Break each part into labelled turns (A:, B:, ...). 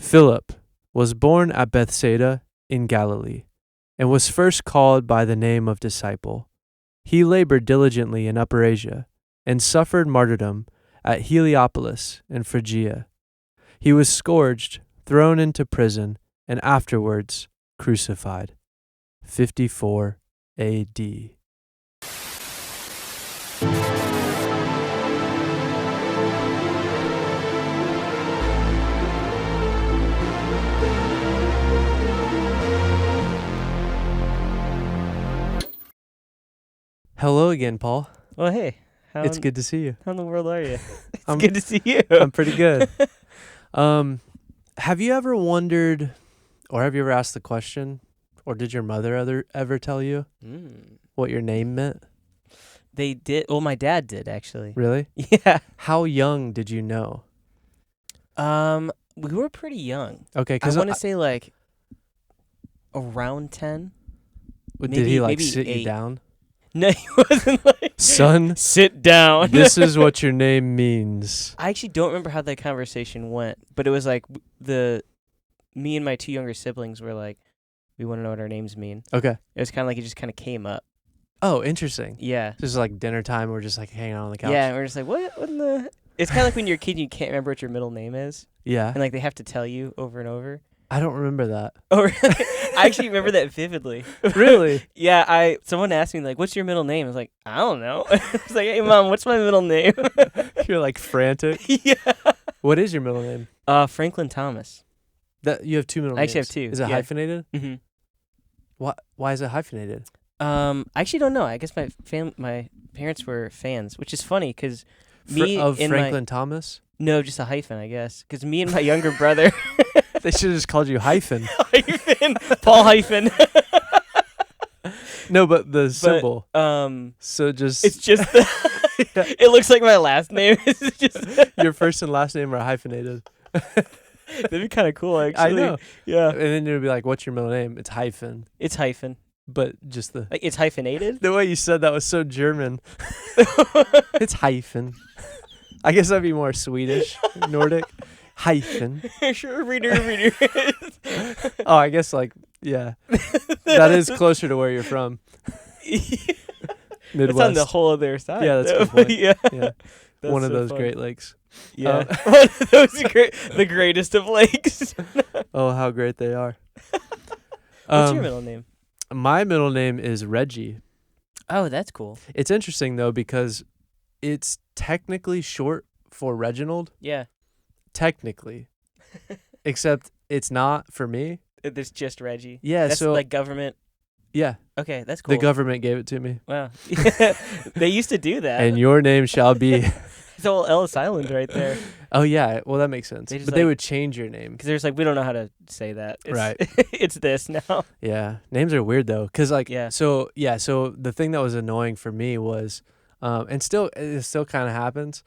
A: Philip was born at Bethsaida in Galilee, and was first called by the name of disciple. He labored diligently in Upper Asia, and suffered martyrdom at Heliopolis in Phrygia. He was scourged, thrown into prison, and afterwards crucified. 54 AD. Hello again, Paul.
B: Well, hey.
A: It's good to see you.
B: How in the world are you? It's good to see you.
A: I'm pretty good. Have you ever wondered, or have you ever asked the question, or did your mother ever tell you what your name meant?
B: They did. Well, my dad did, actually.
A: Really?
B: Yeah.
A: How young did you know?
B: We were pretty young.
A: Okay,
B: I
A: because
B: want to say like around 10.
A: did he
B: maybe
A: sit
B: 8.
A: you down?
B: No, he wasn't like,
A: son,
B: sit down.
A: This is what your name means.
B: I actually don't remember how that conversation went, but it was like me and my 2 younger siblings were like, we want to know what our names mean.
A: Okay.
B: It was kind of like it just kind of came up.
A: Oh, interesting.
B: Yeah.
A: Just like dinner time, we're just like hanging out on the couch.
B: Yeah, and we're just like, what in the... It's kind of like when you're a kid and you can't remember what your middle name is.
A: Yeah.
B: And like they have to tell you over and over.
A: I don't remember that.
B: Oh, really? I actually remember that vividly.
A: Really?
B: Yeah, someone asked me, like, what's your middle name? I was like, I don't know. I was like, hey, Mom, what's my middle name?
A: You're like frantic.
B: Yeah.
A: What is your middle name?
B: Franklin Thomas.
A: That you have 2 middle names.
B: I actually have 2.
A: Is it hyphenated?
B: Mm-hmm.
A: Why is it hyphenated?
B: I actually don't know. I guess my parents were fans, which is funny because
A: Of Franklin Thomas?
B: No, just a hyphen, I guess. Because me and my younger brother...
A: They should have just called you Hyphen.
B: Hyphen. Paul Hyphen.
A: No, but the symbol. So just...
B: It's just the...
A: Yeah.
B: It looks like my last name. It's just...
A: Your first and last name are hyphenated.
B: That'd be kind of cool, actually.
A: I know.
B: Yeah.
A: And then it would be like, what's your middle name? It's Hyphen.
B: It's hyphen.
A: But just the...
B: Like, it's hyphenated?
A: The way you said that was so German. It's Hyphen. I guess that'd be more Swedish, Nordic. Hyphen.
B: Sure, reader.
A: Oh, I guess yeah. That is closer to where you're from.
B: Midwest.
A: Midwest.
B: It's on the whole other side.
A: Yeah, that's a
B: though.
A: good point.
B: Yeah.
A: Yeah. One of
B: so
A: those
B: fun.
A: Great Lakes.
B: Yeah. One of those the greatest of lakes.
A: Oh, how great they are.
B: What's your middle name?
A: My middle name is Reggie.
B: Oh, that's cool.
A: It's interesting, though, because it's technically short for Reginald.
B: Yeah.
A: Technically. Except it's not for me.
B: There's just Reggie.
A: Yeah,
B: that's
A: so...
B: like government.
A: Yeah.
B: Okay, that's cool.
A: The government gave it to me.
B: Wow. They used to do that.
A: And your name shall be...
B: It's all Ellis Island right there.
A: Oh, yeah. Well, that makes sense. But they would change your name.
B: Because there's like, we don't know how to say that.
A: Right.
B: It's this now.
A: Yeah. Names are weird, though. Because, like,
B: yeah.
A: So the thing that was annoying for me was, and it still kind of happens,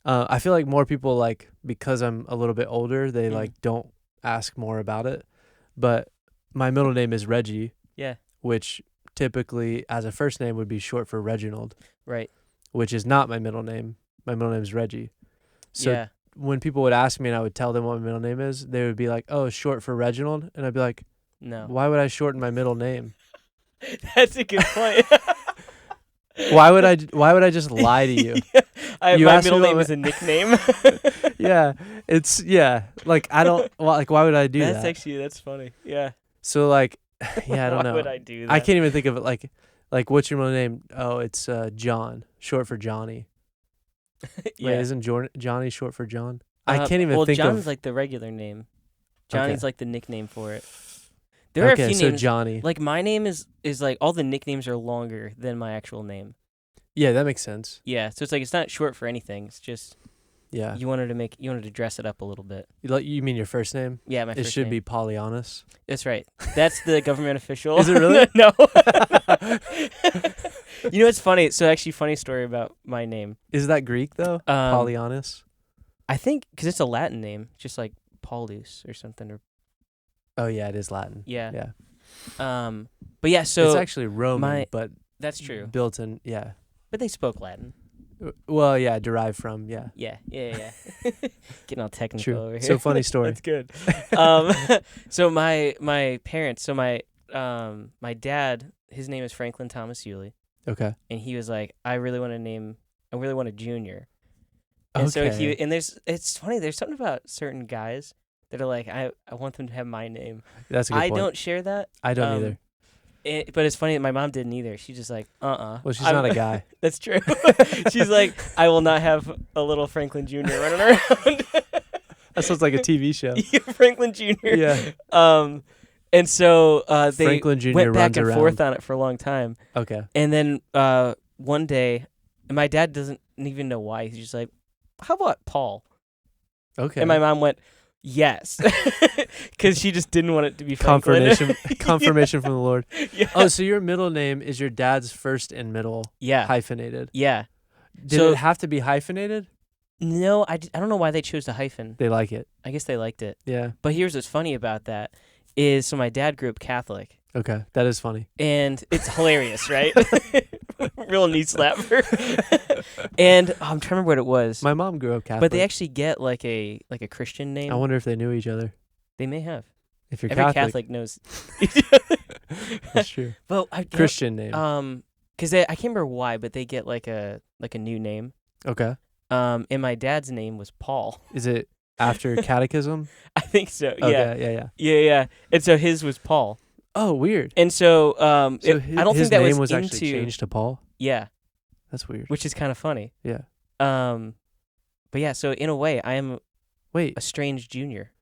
A: I feel like more people, like, because I'm a little bit older, they, like, don't ask more about it. But my middle name is Reggie.
B: Yeah.
A: Which typically, as a first name, would be short for Reginald.
B: Right.
A: Which is not my middle name. My middle name is Reggie. So when people would ask me and I would tell them what my middle name is, they would be like, oh, it's short for Reginald? And I'd be like,
B: no.
A: Why would I shorten my middle name?
B: That's a good point.
A: Why would I just lie to you?
B: My middle name is a nickname.
A: Yeah. Like, I don't, like, why would I do that?
B: That's funny. Yeah.
A: So, like, yeah, I don't know.
B: Why would I do that?
A: I can't even think of it like, what's your middle name? Oh, it's John, short for Johnny.
B: Yeah.
A: Wait, isn't Johnny short for John? I can't even think
B: John's
A: of...
B: like the regular name. Johnny's like the nickname for it. There are a few names.
A: So Johnny.
B: Like, my name is like, all the nicknames are longer than my actual name.
A: Yeah, that makes sense.
B: Yeah, so it's like, it's not short for anything. It's just...
A: Yeah.
B: You wanted to dress it up a little bit.
A: You mean your first name?
B: Yeah, my first name.
A: It should be Pollyanus.
B: That's right. That's the government official.
A: Is it really?
B: No. You know what's funny? So actually, funny story about my name.
A: Is that Greek though? Pollyanus?
B: I think because it's a Latin name, just like Paulus or something.
A: Oh yeah, it is Latin.
B: Yeah.
A: Yeah.
B: But yeah, so
A: it's actually Roman, but
B: that's true.
A: Built in, yeah.
B: But they spoke Latin.
A: Well, yeah, derived from, yeah.
B: Yeah. Getting all technical
A: True.
B: over here.
A: So funny story.
B: That's good. So my parents, so my dad, his name is Franklin Thomas Yulee,
A: Okay.
B: and he was like, I really want a junior. And so it's funny, there's something about certain guys that are like, I want them to have my name.
A: That's a good point.
B: I don't share that.
A: I don't either.
B: But it's funny that my mom didn't either. She's just like, Well,
A: she's not a guy.
B: That's true. She's like, I will not have a little Franklin Jr. running around.
A: That sounds like a TV show.
B: Yeah, Franklin Jr.
A: Yeah.
B: And so they
A: Franklin Jr.
B: went back
A: runs
B: and
A: around.
B: forth on it for a long time.
A: Okay.
B: And then one day, and my dad doesn't even know why. He's just like, how about Paul?
A: Okay.
B: And my mom went, yes. Because she just didn't want it to be Franklin.
A: Confirmation from the Lord.
B: Yeah.
A: Oh, so your middle name is your dad's first and middle hyphenated.
B: Yeah.
A: Did it have to be hyphenated?
B: No, I don't know why they chose the hyphen.
A: They like it.
B: I guess they liked it.
A: Yeah.
B: But here's what's funny about that is, so my dad grew up Catholic.
A: Okay. That is funny.
B: And it's hilarious, right? Real knee slapper. And I'm trying to remember what it was.
A: My mom grew up Catholic.
B: But they actually get like a Christian name.
A: I wonder if they knew each other.
B: They may have.
A: If you're
B: Every
A: Catholic
B: knows.
A: That's true.
B: Well,
A: Christian name.
B: Because I can't remember why, but they get like a new name.
A: Okay.
B: And my dad's name was Paul.
A: Is it after catechism?
B: I think so.
A: Okay,
B: Yeah. And so his was Paul.
A: Oh, weird.
B: And so,
A: I don't
B: think that
A: name
B: was
A: actually changed to Paul.
B: Yeah.
A: That's weird.
B: Which is kind of funny.
A: Yeah.
B: But yeah, so in a way, I am a strange junior.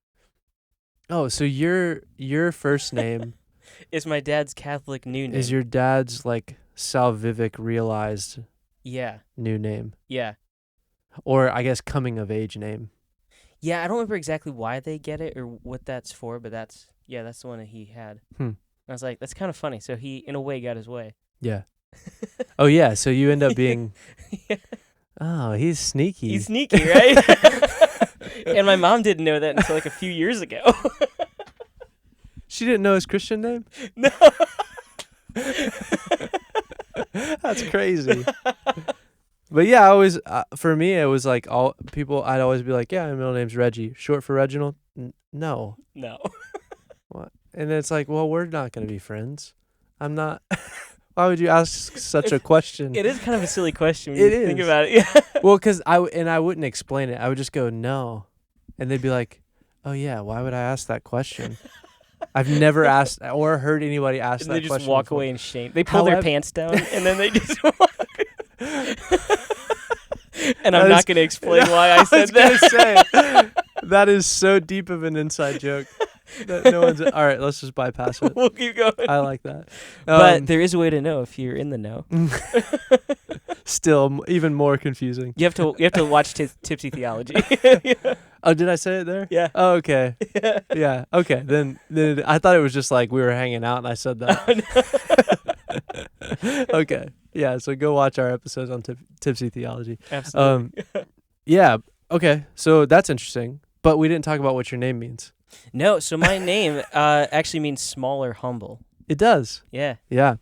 A: Oh, so your first name
B: is my dad's Catholic new name.
A: Is your dad's like salvific realized new name.
B: Yeah.
A: Or I guess coming of age name.
B: Yeah, I don't remember exactly why they get it or what that's for, but that's the one that he had. I was like, that's kind of funny. So he, in a way, got his way.
A: Yeah. Oh, yeah. So you end up being...
B: Yeah.
A: Oh, he's sneaky.
B: He's sneaky, right? And my mom didn't know that until like a few years ago.
A: She didn't know his Christian name?
B: No.
A: That's crazy. But yeah, I always, for me, it was like all people, I'd always be like, yeah, my middle name's Reggie. Short for Reginald? No. What? And then it's like, well, we're not going to be friends. I'm not. Why would you ask such a question?
B: It is kind of a silly question when you think about it. Yeah.
A: Well, because I wouldn't explain it. I would just go, no. And they'd be like, oh, yeah, why would I ask that question? I've never asked or heard anybody ask that question.
B: And they just walk
A: before.
B: away in shame. They pull their pants down, and then they just walk. And I'm not going to explain why I said that.
A: That is so deep of an inside joke. That no one's. All right, let's just bypass it.
B: We'll keep going.
A: I like that.
B: But there is a way to know if you're in the know.
A: Still, even more confusing.
B: You have to watch Tipsy Theology.
A: Oh, did I say it there?
B: Yeah.
A: Oh, okay. Yeah. Okay. Then I thought it was just like we were hanging out and I said that.
B: Oh, no.
A: Okay. Yeah. So go watch our episodes on Tipsy Theology.
B: Absolutely.
A: Yeah. Okay. So that's interesting. But we didn't talk about what your name means.
B: No. So my name actually means small or humble.
A: It does.
B: Yeah.
A: Yeah.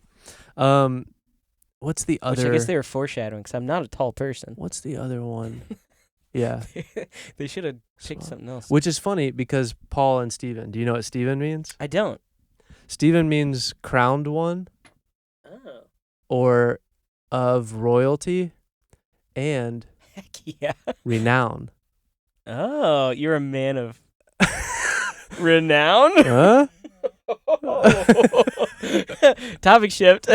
A: What's the other?
B: Which I guess they were foreshadowing because I'm not a tall person.
A: What's the other one? Yeah.
B: They should have picked something else.
A: Which is funny because Paul and Stephen. Do you know what Stephen means?
B: I don't.
A: Stephen means crowned one.
B: Oh.
A: Or of royalty and
B: Heck yeah.
A: renown.
B: Oh, you're a man of renown?
A: Huh?
B: Topic shift.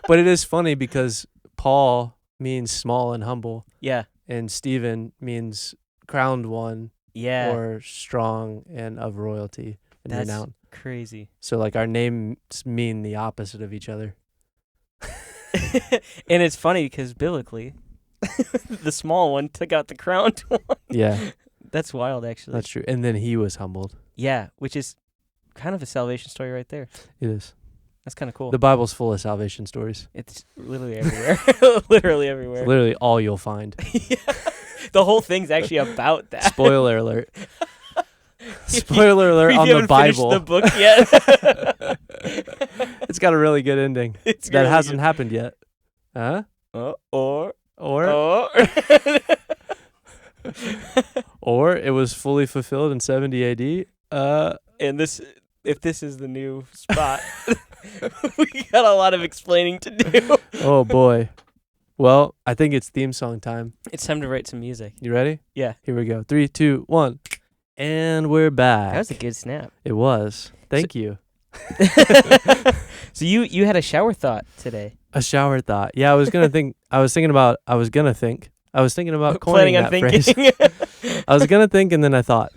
A: But it is funny because Paul means small and humble.
B: Yeah.
A: And Stephen means crowned one.
B: Yeah.
A: Or strong and of royalty and renown.
B: Crazy.
A: So like our names mean the opposite of each other.
B: And it's funny because biblically, the small one took out the crowned one.
A: Yeah.
B: That's wild, actually.
A: That's true. And then he was humbled.
B: Yeah, which is kind of a salvation story right there.
A: It is.
B: That's kind of cool.
A: The Bible's full of salvation stories.
B: It's literally everywhere. Literally everywhere.
A: It's literally all you'll find.
B: Yeah. The whole thing's actually about that.
A: Spoiler alert. Spoiler alert on the Bible.
B: The book yet.
A: It's got a really good ending.
B: It's
A: that
B: really
A: hasn't
B: good.
A: happened yet. Huh?
B: Or Oh.
A: Or it was fully fulfilled in 70 AD.
B: And if this is the new spot, we got a lot of explaining to do.
A: Oh boy. Well, I think it's theme song time.
B: It's time to write some music.
A: You ready?
B: Yeah.
A: Here we go. 3, 2, 1. And we're back.
B: That was a good snap.
A: It was. Thank you.
B: So you had a shower thought today.
A: A shower thought. Yeah, I was thinking about coining
B: Planning on
A: that
B: thinking.
A: phrase. I was gonna think and then I thought.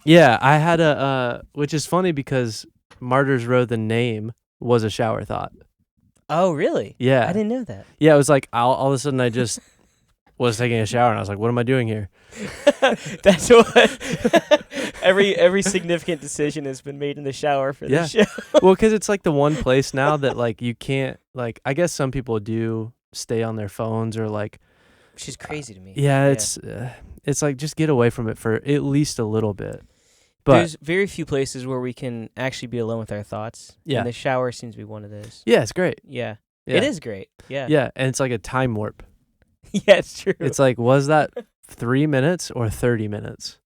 A: Yeah, I had which is funny because Martyr's Row, the name, was a shower thought.
B: Oh, really?
A: Yeah.
B: I didn't know that.
A: Yeah, it was like all of a sudden I just was taking a shower and I was like, what am I doing here?
B: That's what every significant decision has been made in the shower for this show.
A: Well, because it's like the one place now that like you can't, like, I guess some people do stay on their phones or like,
B: which is crazy to me.
A: Yeah, it's like just get away from it for at least a little bit. But
B: there's very few places where we can actually be alone with our thoughts.
A: Yeah.
B: And the shower seems to be one of those.
A: Yeah, it's great.
B: Yeah.
A: Yeah.
B: It is great. Yeah.
A: Yeah, and it's like a time warp.
B: Yeah, it's true.
A: It's like, was that 3 minutes or 30 minutes?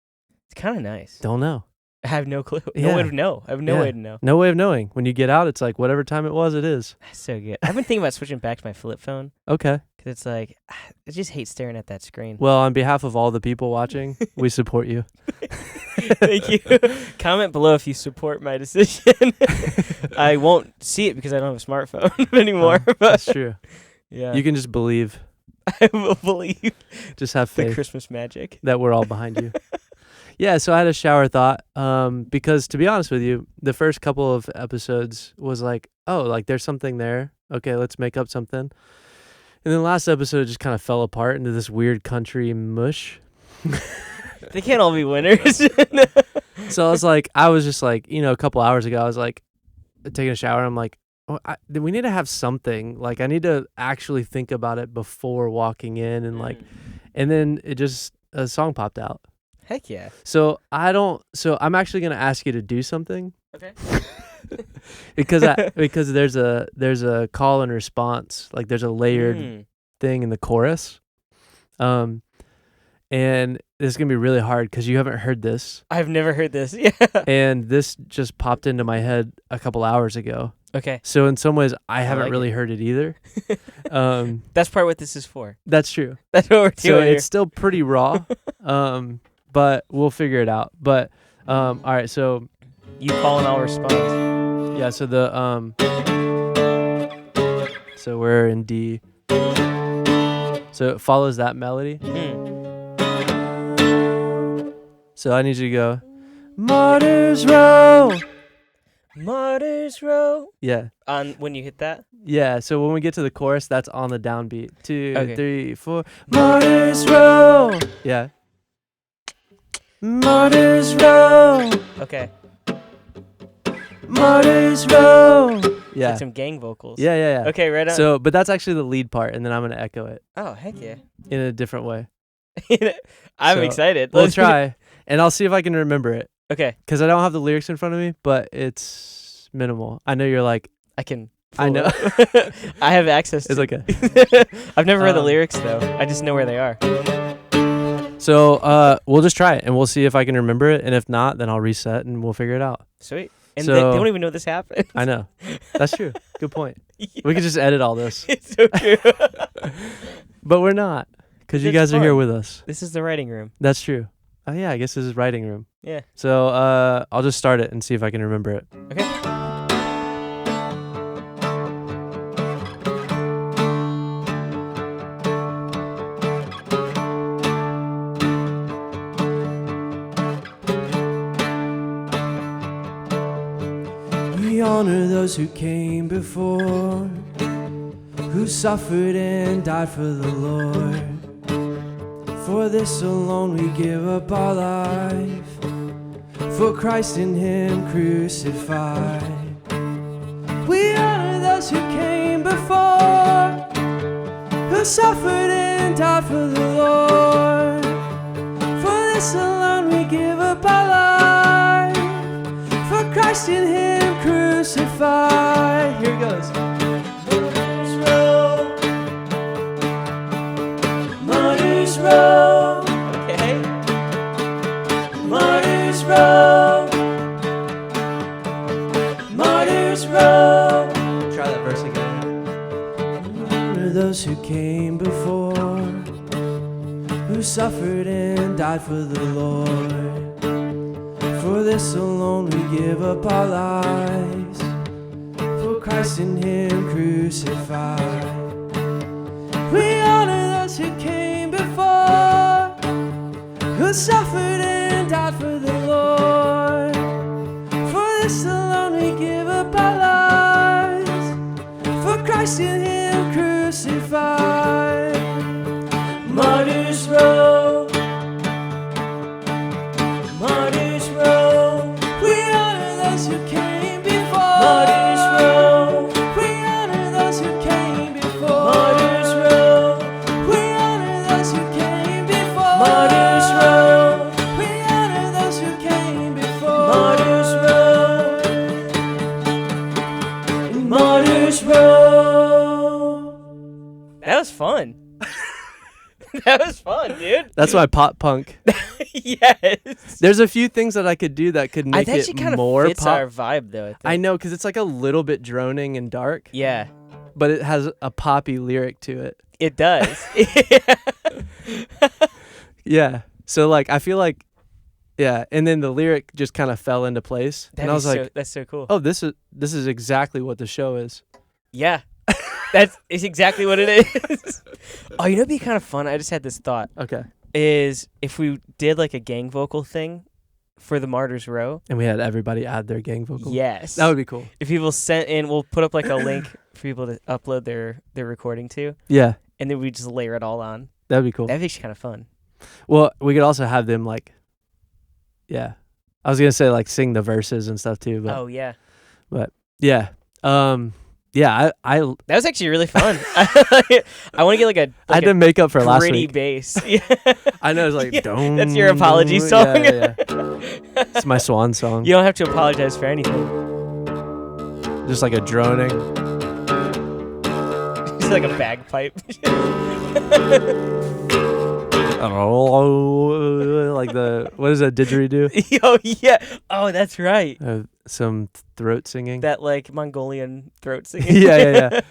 B: It's kind of nice.
A: Don't know.
B: I have no clue.
A: Yeah.
B: No way to know. I have no way to know.
A: No way of knowing. When you get out, it's like whatever time it was, it is.
B: That's so good. I've been thinking about switching back to my flip phone.
A: Okay.
B: Because it's like, I just hate staring at that screen.
A: Well, on behalf of all the people watching, we support you.
B: Thank you. Comment below if you support my decision. I won't see it because I don't have a smartphone anymore.
A: That's true.
B: Yeah.
A: You can just believe.
B: I will believe.
A: Just have
B: The
A: faith
B: Christmas magic.
A: that we're all behind you. Yeah, so I had a shower thought because, to be honest with you, the first couple of episodes was like, oh, like there's something there. Okay, let's make up something. And then the last episode just kind of fell apart into this weird country mush.
B: They can't all be winners.
A: So I was just like, a couple hours ago, I was like taking a shower. And I'm like, oh, we need to have something. Like I need to actually think about it before walking in. And then a song popped out.
B: Heck yeah.
A: So I'm actually going to ask you to do something.
B: Okay.
A: because there's a call and response, like there's a layered thing in the chorus. And this is going to be really hard because you haven't heard this.
B: I've never heard this. Yeah.
A: And this just popped into my head a couple hours ago.
B: Okay.
A: So in some ways, I haven't really heard it either.
B: That's part of what this is for.
A: That's true.
B: That's what we're doing.
A: So it's still pretty raw, but we'll figure it out. But all right, so
B: you call and I'll respond.
A: Yeah. So so we're in D. So it follows that melody. So I need you to go, Martyr's Row.
B: Martyr's Row.
A: Yeah.
B: On when you hit that?
A: Yeah. So when we get to the chorus, that's on the downbeat. 2, 3, 4. Martyr's Row. Yeah. Martyr's Row.
B: Okay.
A: Martyr's Row. Yeah.
B: Like some gang vocals.
A: Yeah.
B: Okay, right on.
A: So, but that's actually the lead part, and then I'm gonna echo it.
B: Oh, heck yeah.
A: In a different way.
B: I'm excited.
A: We'll try, and I'll see if I can remember it.
B: Okay.
A: Because I don't have the lyrics in front of me, but it's minimal. I know you're like,
B: I can.
A: I know.
B: I have access to
A: It's okay.
B: I've never read the lyrics, though. I just know where they are.
A: So we'll just try it, and we'll see if I can remember it, and if not, then I'll reset, and we'll figure it out.
B: Sweet. And
A: So-
B: they don't even know this happened.
A: I know. That's true. Good point.
B: Yeah.
A: We could just edit all this.
B: It's so true.
A: But we're not, because you
B: It's
A: guys are here
B: fun.
A: with us.
B: This is the writing room.
A: That's true. Oh, yeah, I guess this is writing room.
B: Yeah.
A: So I'll just start it and see if I can remember it.
B: Okay.
A: We honor those who came before, who suffered and died for the Lord. For this alone we give up our life, for Christ in Him crucified. We honor those who came before, who suffered and died for the Lord. For this alone we give up our life, for Christ in Him crucified. Here it goes. Martyr's Row.
B: Martyr's Row. Martyr's Row.
A: Try that verse again. Honor those who came before, who suffered and died for the Lord. For this alone we give up our lives, for Christ and Him crucified. We honor those who came before, who suffered and died for the Lord. For this alone we give up our lives, for Christ and Him crucified. Martyr's Row. Martyr's Row. We honor those who came before. Martyr's Row. We honor those who came before. Martyr's Row. We honor those who came before. Martyr's Row. We honor those who came before. Martyr's Row. Martyr's Row.
B: That was fun. That was fun, dude.
A: That's my pop punk.
B: Yes.
A: There's a few things that I could do that could make it
B: kind of
A: more
B: fits
A: pop.
B: our vibe, though.
A: I know, because it's like a little bit droning and dark.
B: Yeah.
A: But it has a poppy lyric to it.
B: It does.
A: Yeah. So like I feel like, yeah, and then the lyric just kind of fell into place, and I was like,
B: that's so cool.
A: oh, this is exactly what the show is.
B: Yeah. It's exactly what it is. Oh, you know, it'd be kind of fun. I just had this thought.
A: Okay.
B: Is if we did like a gang vocal thing for the Martyr's Row.
A: And we had everybody add their gang vocal.
B: Yes.
A: That would be cool.
B: If people sent in, we'll put up like a link for people to upload their recording to.
A: Yeah.
B: And then we just layer it all on.
A: That'd be cool.
B: That'd be kind of fun.
A: Well, we could also have them like, yeah. I was gonna say like sing the verses and stuff too, but
B: oh yeah.
A: But yeah. Yeah, I
B: that was actually really fun. I want to get like a.
A: I had to make up for last
B: gritty
A: week.
B: bass. Yeah.
A: I know, it's like,
B: yeah, that's your apology song.
A: Yeah. It's my swan song.
B: You don't have to apologize for anything.
A: Just like a droning.
B: Just like a bagpipe.
A: Like the, what does that didgeridoo?
B: Oh yeah. Oh, that's right.
A: Some throat singing.
B: That like Mongolian throat singing.
A: Yeah.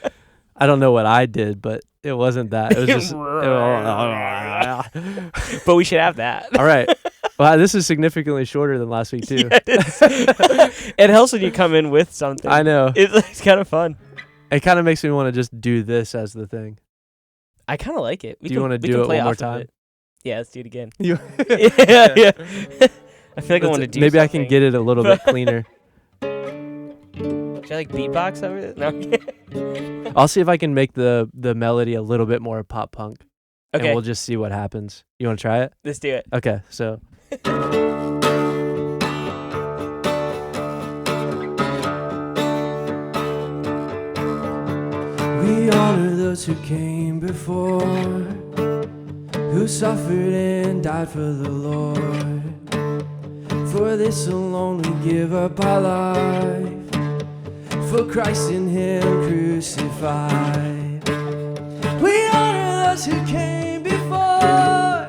A: I don't know what I did, but it wasn't that. It was just.
B: But we should have that.
A: All right. Well, this is significantly shorter than last week too.
B: Yeah, it helps when you come in with something.
A: I know.
B: It's kind of fun.
A: It kind of makes me want to just do this as the thing.
B: I kind of like it.
A: Do you want to do it one more time?
B: Yeah, let's do it again.
A: Yeah.
B: I feel like I want to do
A: maybe
B: something.
A: I can get it a little bit cleaner.
B: Should I like beatbox over it? No.
A: I'll see if I can make the melody a little bit more pop punk.
B: Okay.
A: And we'll just see what happens. You want to try it?
B: Let's do it.
A: Okay, so. We honor those who came before, who suffered and died for the Lord. For this alone we give up our life, for Christ in Him crucified. We honor those who came before,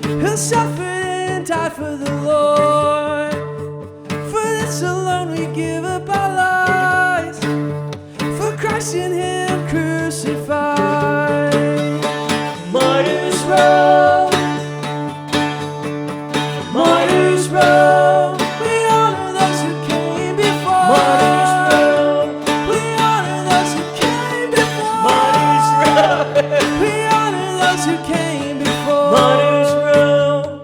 A: who suffered and died for the Lord. For this alone we give up our lives, for Christ in Him crucified. Martyr's Row. Martyr's Row. We honor those who came before. Martyr's Row. We honor those who came before. Martyr's Row. We honor those who came before. Martyr's Row.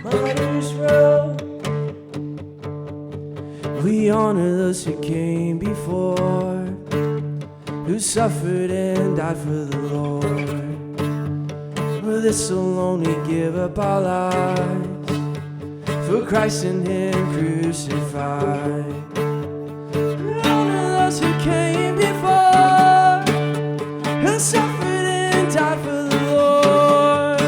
A: Martyr's Row. We honor those who came before, who suffered and died for the Lord. For this alone we give up our lives, for Christ in Him crucified. We honor those who came before, who suffered and died for the Lord.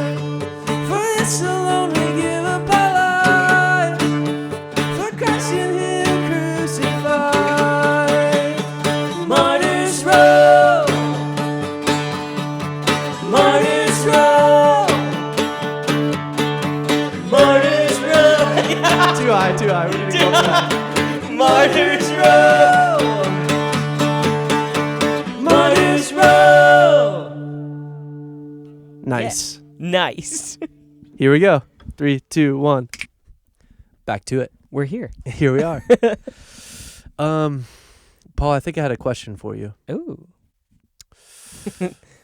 A: For this alone we give up our lives, for Christ in Him crucified. Martyr's Row. Martyr's Row. Too high. We need to go back.
B: Martyr's Row. Martyr's Row.
A: Nice.
B: Yeah. Nice.
A: Here we go. 3, 2, 1. Back to it.
B: We're here.
A: Here we are. Paul, I think I had a question for you.
B: Ooh.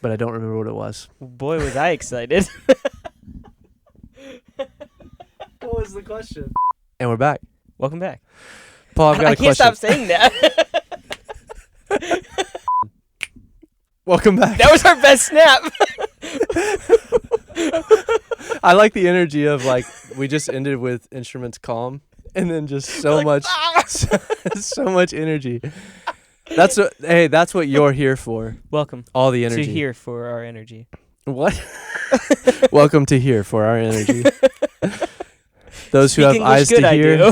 A: But I don't remember what it was.
B: Boy, was I excited.
A: What was the question? And we're back.
B: Welcome back.
A: Paul, I've got a question.
B: I can't stop saying that.
A: Welcome back.
B: That was our best snap.
A: I like the energy of like we just ended with instruments calm and then just so much so much energy. That's what you're here for.
B: Welcome.
A: All the energy.
B: To here for our energy.
A: What? Welcome to here for our energy. Those who
B: Speak
A: have
B: English
A: eyes
B: good,
A: to
B: I
A: hear.
B: do.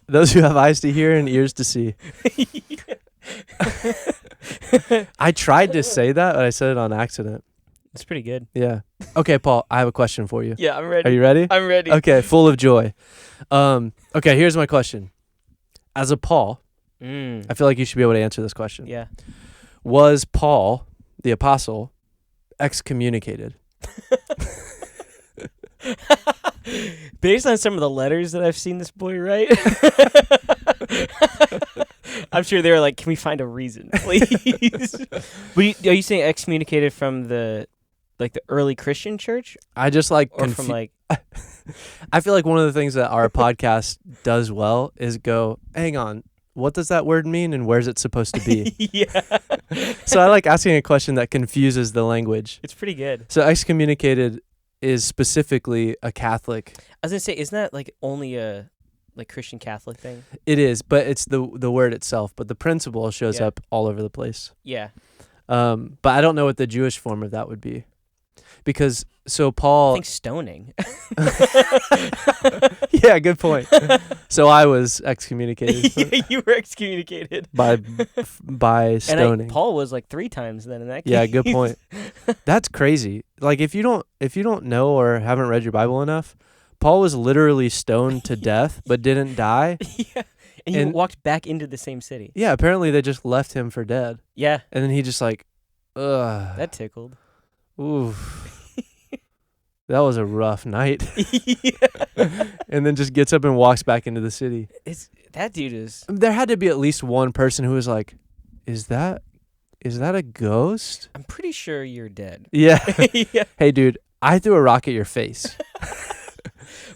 A: Those who have eyes to hear and ears to see. I tried to say that, but I said it on accident.
B: It's pretty good.
A: Yeah. Okay, Paul, I have a question for you.
B: Yeah, I'm ready.
A: Are you ready?
B: I'm ready.
A: Okay, full of joy. Okay, here's my question. As a Paul, I feel like you should be able to answer this question.
B: Yeah.
A: Was Paul, the apostle, excommunicated?
B: Based on some of the letters that I've seen this boy write, I'm sure they were like, "Can we find a reason, please?" But are you saying excommunicated from the early Christian church,
A: I just like
B: or from like?
A: I feel like one of the things that our podcast does well is go, hang on, what does that word mean and where's it supposed to be?
B: Yeah.
A: So I like asking a question that confuses the language.
B: It's pretty good.
A: So excommunicated is specifically a Catholic.
B: I was gonna say, isn't that like only a Christian Catholic thing?
A: It is, but it's the word itself. But the principle shows up all over the place.
B: Yeah.
A: But I don't know what the Jewish form of that would be, because Paul.
B: I think stoning.
A: Yeah, good point. So I was excommunicated.
B: Yeah, you were excommunicated
A: by stoning.
B: And Paul was like 3 times then in that case.
A: Yeah, good point. That's crazy. Like if you don't know or haven't read your Bible enough, Paul was literally stoned to death but didn't die.
B: Yeah. And he walked back into the same city.
A: Yeah, apparently they just left him for dead.
B: Yeah.
A: And then he just like, ugh.
B: That tickled.
A: Ooh. That was a rough night. And then just gets up and walks back into the city.
B: That dude is.
A: There had to be at least one person who was like, is that a ghost?
B: I'm pretty sure you're dead.
A: Yeah.
B: Yeah.
A: Hey, dude, I threw a rock at your face.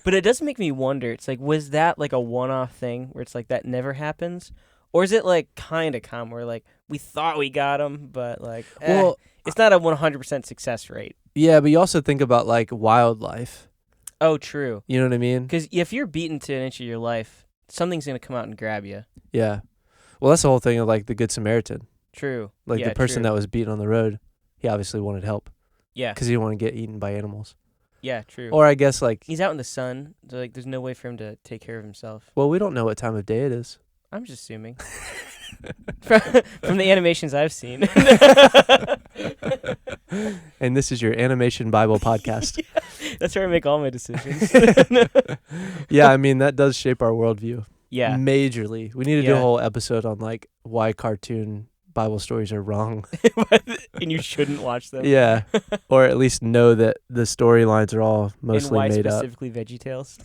B: But it does make me wonder. It's like, was that like a one-off thing where it's like that never happens? Or is it like kind of common where like we thought we got him, but like, well, it's not a 100% success rate. Yeah,
A: but you also think about like wildlife.
B: Oh, true.
A: You know what I mean?
B: Because if you're beaten to an inch of your life, something's going to come out and grab you.
A: Yeah. Well, that's the whole thing of like the Good Samaritan.
B: True.
A: Like the person that was beaten on the road, he obviously wanted help.
B: Yeah.
A: Because he didn't want to get eaten by animals.
B: Yeah, true.
A: Or I guess like...
B: he's out in the sun, so like there's no way for him to take care of himself.
A: Well, we don't know what time of day it is.
B: I'm just assuming. From the animations I've seen.
A: And this is your Animation Bible podcast.
B: Yeah, that's where I make all my decisions.
A: Yeah, I mean, that does shape our worldview.
B: Yeah.
A: Majorly. We need to do a whole episode on like why cartoon Bible stories are wrong.
B: And you shouldn't watch them.
A: Yeah. Or at least know that the storylines are all mostly made up.
B: And why specifically VeggieTales?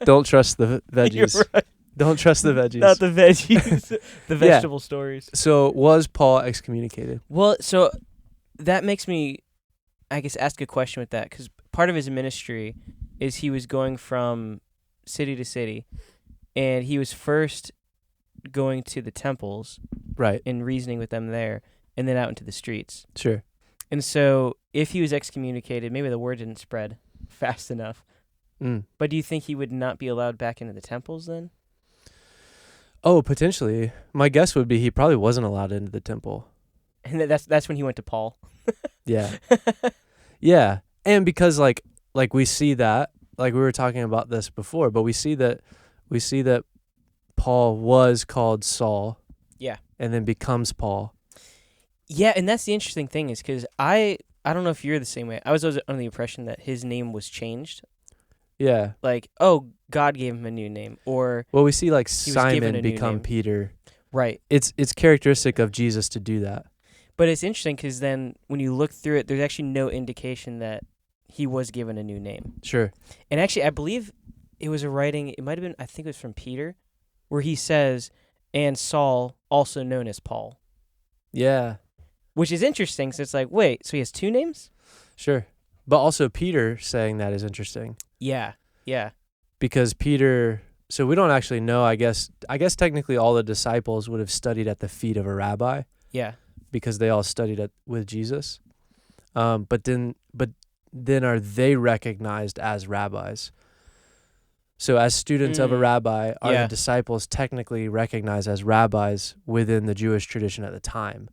A: Don't trust the veggies.
B: You're right.
A: Don't trust the veggies.
B: Not the veggies. The vegetable stories.
A: So was Paul excommunicated?
B: Well, so that makes me, I guess, ask a question with that, because part of his ministry is he was going from city to city, and he was first going to the temples,
A: right,
B: and reasoning with them there, and then out into the streets.
A: Sure.
B: And so if he was excommunicated, maybe the word didn't spread fast enough. But do you think he would not be allowed back into the temples then?
A: Oh, potentially. My guess would be he probably wasn't allowed into the temple.
B: And that's when he went to Paul.
A: Yeah. Yeah. And because like we see that, like we were talking about this before, but we see that Paul was called Saul.
B: Yeah.
A: And then becomes Paul.
B: Yeah, and that's the interesting thing is because I don't know if you're the same way. I was always under the impression that his name was changed.
A: Yeah.
B: Like, oh, God gave him a new name, or
A: Well, we see like
B: he was given a
A: Simon
B: new
A: become
B: name.
A: Peter.
B: Right.
A: It's characteristic of Jesus to do that.
B: But it's interesting because then when you look through it, there's actually no indication that he was given a new name.
A: Sure.
B: And actually, I believe it was a writing, it might have been, I think it was from Peter, where he says, and Saul, also known as Paul.
A: Yeah.
B: Which is interesting, so it's like, wait, so he has two names?
A: Sure. But also Peter saying that is interesting.
B: Yeah. Yeah.
A: Because Peter, so we don't actually know, I guess technically all the disciples would have studied at the feet of a rabbi.
B: Yeah.
A: Because they all studied with Jesus. But then are they recognized as rabbis? So as students of a rabbi, are the disciples technically recognized as rabbis within the Jewish tradition at the time?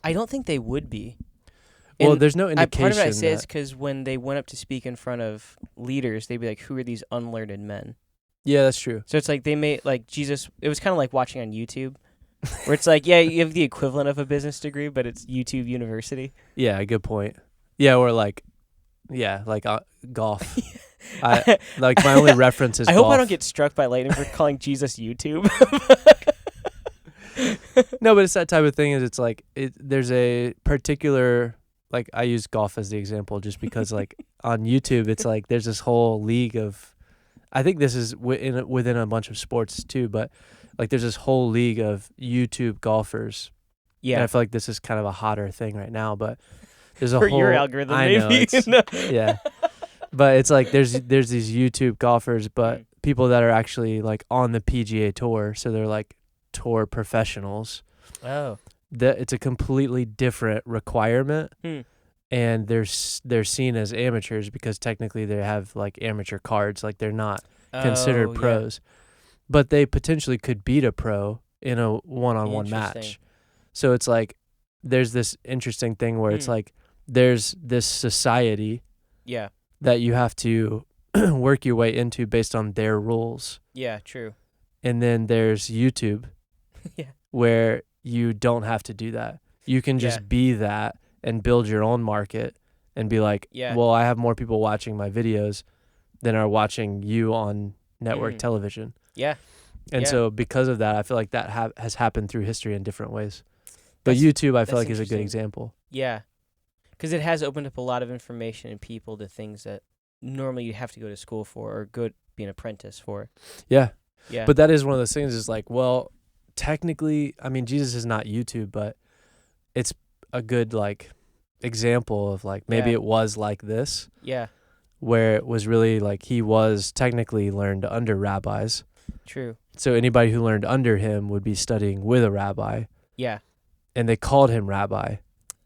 B: I don't think they would be.
A: Well,
B: And
A: there's no indication.
B: Part of it I say is because when they went up to speak in front of leaders, they'd be like, who are these unlearned men?
A: Yeah, that's true.
B: So it's like they made, like, Jesus, it was kind of like watching on YouTube, where it's like, yeah, you have the equivalent of a business degree, but it's YouTube University.
A: Yeah, good point. Yeah, or like golf. I like my only reference is
B: I
A: golf.
B: hope I don't get struck by lightning for calling Jesus YouTube.
A: No, but it's that type of thing. It's like there's a particular, like, I use golf as the example just because like on YouTube it's like there's this whole league of, I think this is within a bunch of sports too, but like there's this whole league of YouTube golfers.
B: Yeah,
A: and I feel like this is kind of a hotter thing right now, but there's a
B: for
A: whole
B: your algorithm,
A: I
B: maybe.
A: know, yeah, but it's like there's these YouTube golfers, but people that are actually like on the PGA Tour, so they're like tour professionals.
B: Oh,
A: It's a completely different requirement, and they're seen as amateurs because technically they have like amateur cards, like they're not considered pros, but they potentially could beat a pro in a one-on-one match. So it's like there's this interesting thing where it's like there's this society that you have to work your way into based on their rules.
B: Yeah, true.
A: And then there's YouTube where you don't have to do that. You can just be that and build your own market and be like, well, I have more people watching my videos than are watching you on network television. Yeah. And so because of that, I feel like that has happened through history in different ways. But YouTube, I feel like, is a good example.
B: Yeah. Because it has opened up a lot of information and people to things that normally you have to go to school for or be an apprentice for. Yeah. Yeah.
A: But that is one of those things is like, well, technically, I mean, Jesus is not YouTube, but it's a good like example of like maybe it was like this.
B: Yeah.
A: Where it was really like he was technically learned under rabbis.
B: True.
A: So anybody who learned under him would be studying with a rabbi.
B: Yeah.
A: And they called him rabbi.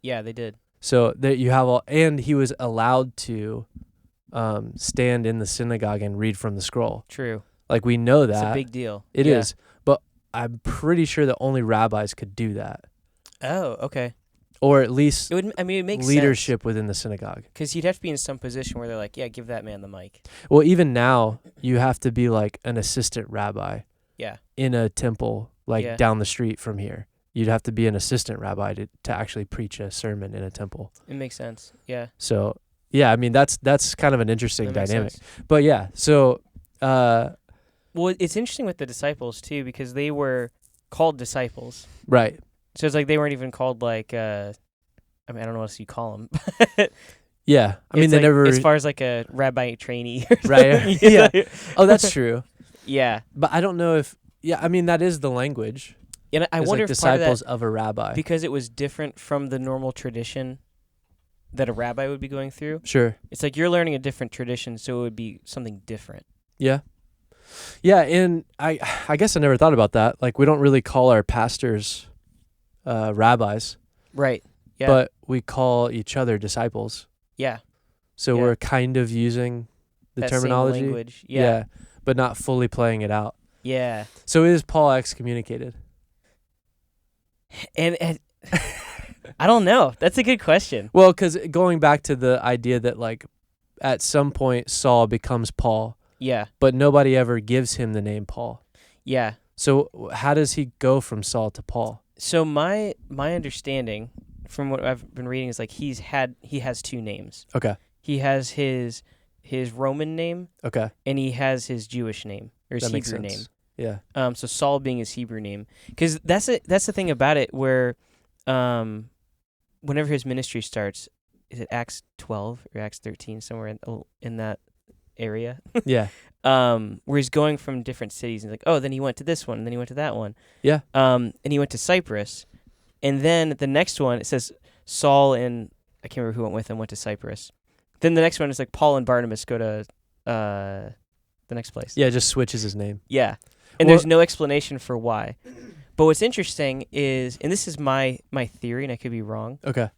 B: Yeah, they did.
A: So that you have and he was allowed to stand in the synagogue and read from the scroll.
B: True.
A: Like we know that.
B: It's a big deal.
A: It is. But I'm pretty sure that only rabbis could do that.
B: Oh, okay.
A: Or at least
B: it makes
A: leadership within the synagogue.
B: Because you'd have to be in some position where they're like, yeah, give that man the mic.
A: Well, even now, you have to be like an assistant rabbi.
B: Yeah. In
A: a temple, like down the street from here. You'd have to be an assistant rabbi to actually preach a sermon in a temple.
B: It makes sense. Yeah.
A: So, yeah, I mean, that's kind of an interesting dynamic. But yeah, so...
B: well, it's interesting with the disciples, too, because they were called disciples.
A: Right.
B: So it's like they weren't even called like, I mean, I don't know what else you call them.
A: Yeah. I mean, they
B: like,
A: never...
B: As far as like a rabbi trainee.
A: Right. Yeah. Oh, that's true.
B: Yeah.
A: But I don't know if... Yeah, I mean, that is the language.
B: And I wonder
A: like
B: if
A: disciples
B: part
A: of a rabbi.
B: Because it was different from the normal tradition that a rabbi would be going through.
A: Sure.
B: It's like you're learning a different tradition, so it would be something different.
A: Yeah. Yeah, and I guess I never thought about that. Like, we don't really call our pastors rabbis.
B: Right. Yeah.
A: But we call each other disciples.
B: Yeah.
A: So we're kind of using the
B: that
A: terminology.
B: Same language. Yeah.
A: But not fully playing it out.
B: Yeah.
A: So is Paul excommunicated?
B: And I don't know. That's a good question.
A: Well, because going back to the idea that like at some point Saul becomes Paul.
B: Yeah.
A: But nobody ever gives him the name Paul.
B: Yeah.
A: So how does he go from Saul to Paul?
B: So my understanding from what I've been reading is like he has two names.
A: Okay.
B: He has his his Roman name,
A: Okay.
B: and he has his Jewish name or his
A: That makes
B: Hebrew
A: sense.
B: name.
A: Yeah.
B: So Saul being his Hebrew name, because that's the thing about it. Where, whenever his ministry starts, is it Acts 12 or Acts 13, somewhere in that area?
A: Yeah.
B: Where he's going from different cities and like, oh, then he went to this one, and then he went to that one.
A: Yeah.
B: And he went to Cyprus, and then the next one it says Saul and I can't remember who went with him went to Cyprus. Then the next one is like Paul and Barnabas go to the next place.
A: Yeah, it just switches his name.
B: Yeah, and there's no explanation for why. But what's interesting is, and this is my theory, and I could be wrong.
A: Okay.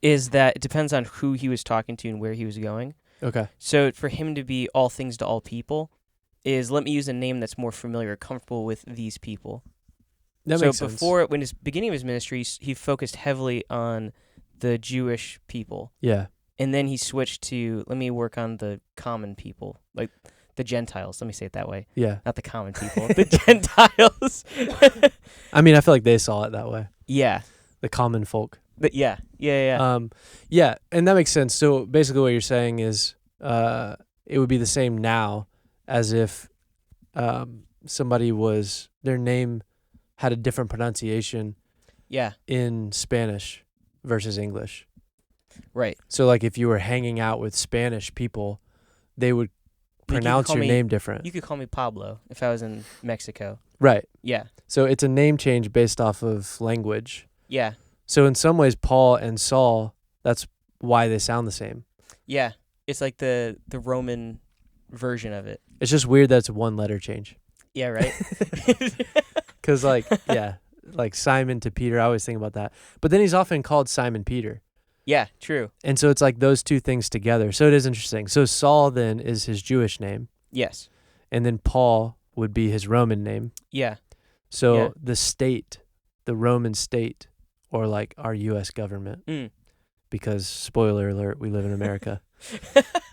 B: Is that it depends on who he was talking to and where he was going.
A: Okay.
B: So for him to be all things to all people is let me use a name that's more familiar, comfortable with these people.
A: That makes sense.
B: Before, when his beginning of his ministry, he focused heavily on the Jewish people.
A: Yeah.
B: And then he switched to, let me work on the common people, like the Gentiles. Let me say it that way.
A: Yeah.
B: Not the common people, the Gentiles.
A: I mean, I feel like they saw it that way.
B: Yeah.
A: The common folk.
B: Yeah,
A: and that makes sense. So basically what you're saying is it would be the same now as if somebody their name had a different pronunciation in Spanish versus English.
B: Right.
A: So like if you were hanging out with Spanish people, they would pronounce your name different.
B: You could call me Pablo if I was in Mexico.
A: Right.
B: Yeah.
A: So it's a name change based off of language.
B: Yeah.
A: So in some ways, Paul and Saul, that's why they sound the same.
B: Yeah. It's like the Roman version of it.
A: It's just weird that it's a one letter change.
B: Yeah, right?
A: Because like Simon to Peter, I always think about that. But then he's often called Simon Peter.
B: Yeah, true.
A: And so it's like those two things together. So it is interesting. So Saul then is his Jewish name.
B: Yes.
A: And then Paul would be his Roman name.
B: Yeah.
A: So the state, the Roman state, or like our U.S. government, because spoiler alert, we live in America.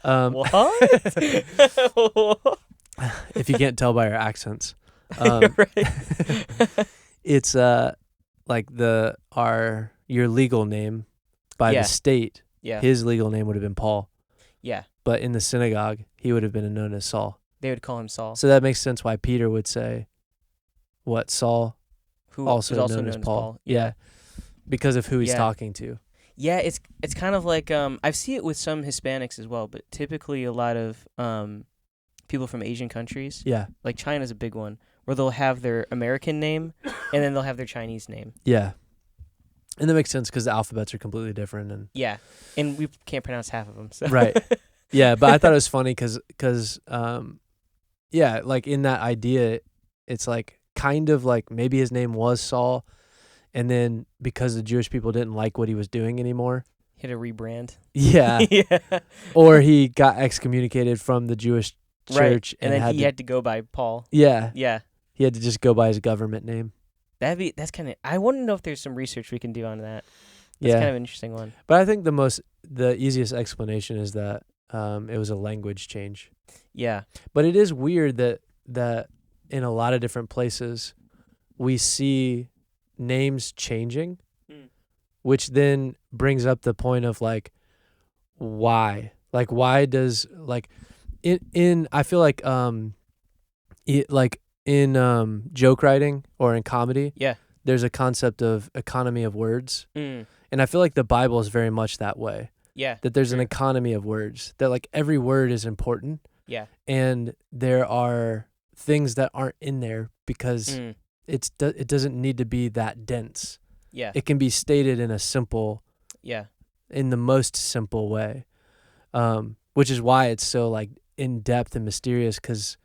B: What?
A: If you can't tell by our accents,
B: right.
A: it's like your legal name by the state.
B: Yeah.
A: His legal name would have been Paul.
B: Yeah.
A: But in the synagogue, he would have been known as Saul.
B: They would call him Saul.
A: So that makes sense why Peter would say, "What Saul?"
B: Who
A: also
B: is
A: known as Paul. Yeah. Because of who he's talking to.
B: Yeah, it's kind of like I see it with some Hispanics as well, but typically a lot of people from Asian countries. Yeah. Like China's a big one, where they'll have their American name and then they'll have their Chinese name.
A: Yeah. And that makes sense because the alphabets are completely different.
B: And we can't pronounce half of them. So.
A: Right. Yeah, but I thought it was funny because like in that idea, it's like kind of like maybe his name was Saul, and then because the Jewish people didn't like what he was doing anymore,
B: he had to rebrand.
A: Yeah. Yeah. Or he got excommunicated from the Jewish church,
B: and then he had to go by Paul.
A: Yeah.
B: Yeah.
A: He had to just go by his government name.
B: That's kind of. I want to know if there's some research we can do on that. That's kind of an interesting one.
A: But I think the easiest explanation is that it was a language change.
B: Yeah.
A: But it is weird that in a lot of different places we see names changing, which then brings up the point of like why? Like why does like in I feel like in joke writing or in comedy, there's a concept of economy of words. And I feel like the Bible is very much that way. Yeah. That there's an economy of words, that like every word is important. Yeah. And there are things that aren't in there because it doesn't need to be that dense. Yeah. It can be stated in a simple, in the most simple way. Which is why it's so like in depth and mysterious, because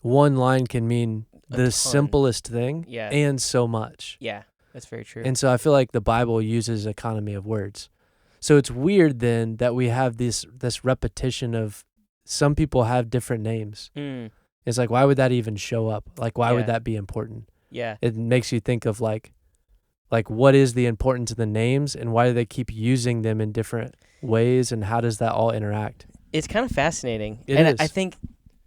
A: one line can mean the simplest thing and so much. Yeah, that's very true. And so I feel like the Bible uses economy of words. So it's weird then that we have this repetition of some people have different names. It's like, why would that even show up? Like, why would that be important? Yeah. It makes you think of like what is the importance of the names and why do they keep using them in different ways and how does that all interact? It's kind of fascinating. It is. I think,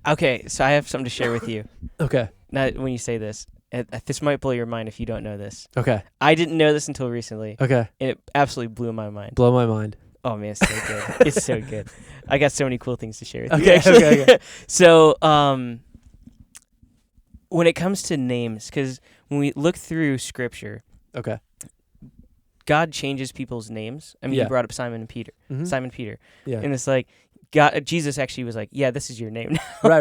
A: okay, so I have something to share with you. Okay. Now, when you say this, this might blow your mind if you don't know this. Okay. I didn't know this until recently. Okay. And it absolutely blew my mind. Blow my mind.
B: Oh man, it's so good. It's so good. I got so many cool things to share with you.
A: Okay,
B: Actually.
A: okay.
B: So, when it comes to names, because when we look through Scripture,
A: Okay.
B: God changes people's names. I mean,
A: Yeah.
B: you brought up Simon Peter.
A: Mhm.
B: Simon Peter,
A: Yeah.
B: and it's like Jesus actually was like, "Yeah, this is your name now."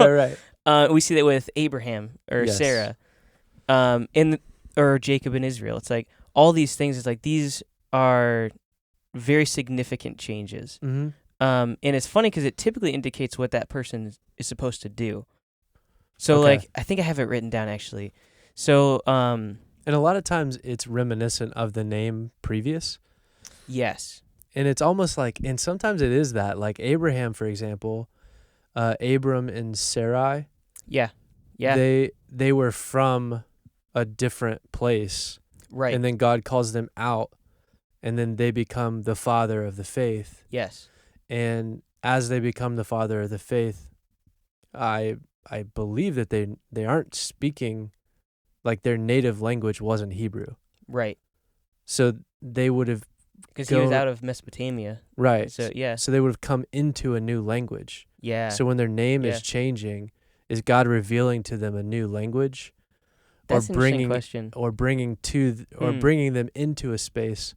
A: Right.
B: We see that with Abraham or
A: Yes.
B: Sarah, or Jacob and Israel. It's like all these things. It's like these are very significant changes.
A: Mm-hmm.
B: And it's funny because it typically indicates what that person is supposed to do. So,
A: Okay.
B: like, I think I have it written down actually. So,
A: And a lot of times it's reminiscent of the name previous.
B: yes,
A: And it's almost like, and sometimes it is that, like Abraham, for example, Abram and Sarai,
B: yeah,
A: they were from a different place.
B: right,
A: And then God calls them out, and then they become the father of the faith.
B: yes,
A: And as they become the father of the faith, I believe that they aren't speaking, like their native language wasn't Hebrew.
B: right.
A: So they would have,
B: Because he was out of Mesopotamia.
A: right.
B: So yeah,
A: So they would have come into a new language.
B: yeah.
A: So when their name
B: Yeah.
A: is changing, is God revealing to them a new language,
B: That's
A: or
B: an interesting
A: bringing
B: question.
A: bringing them into a space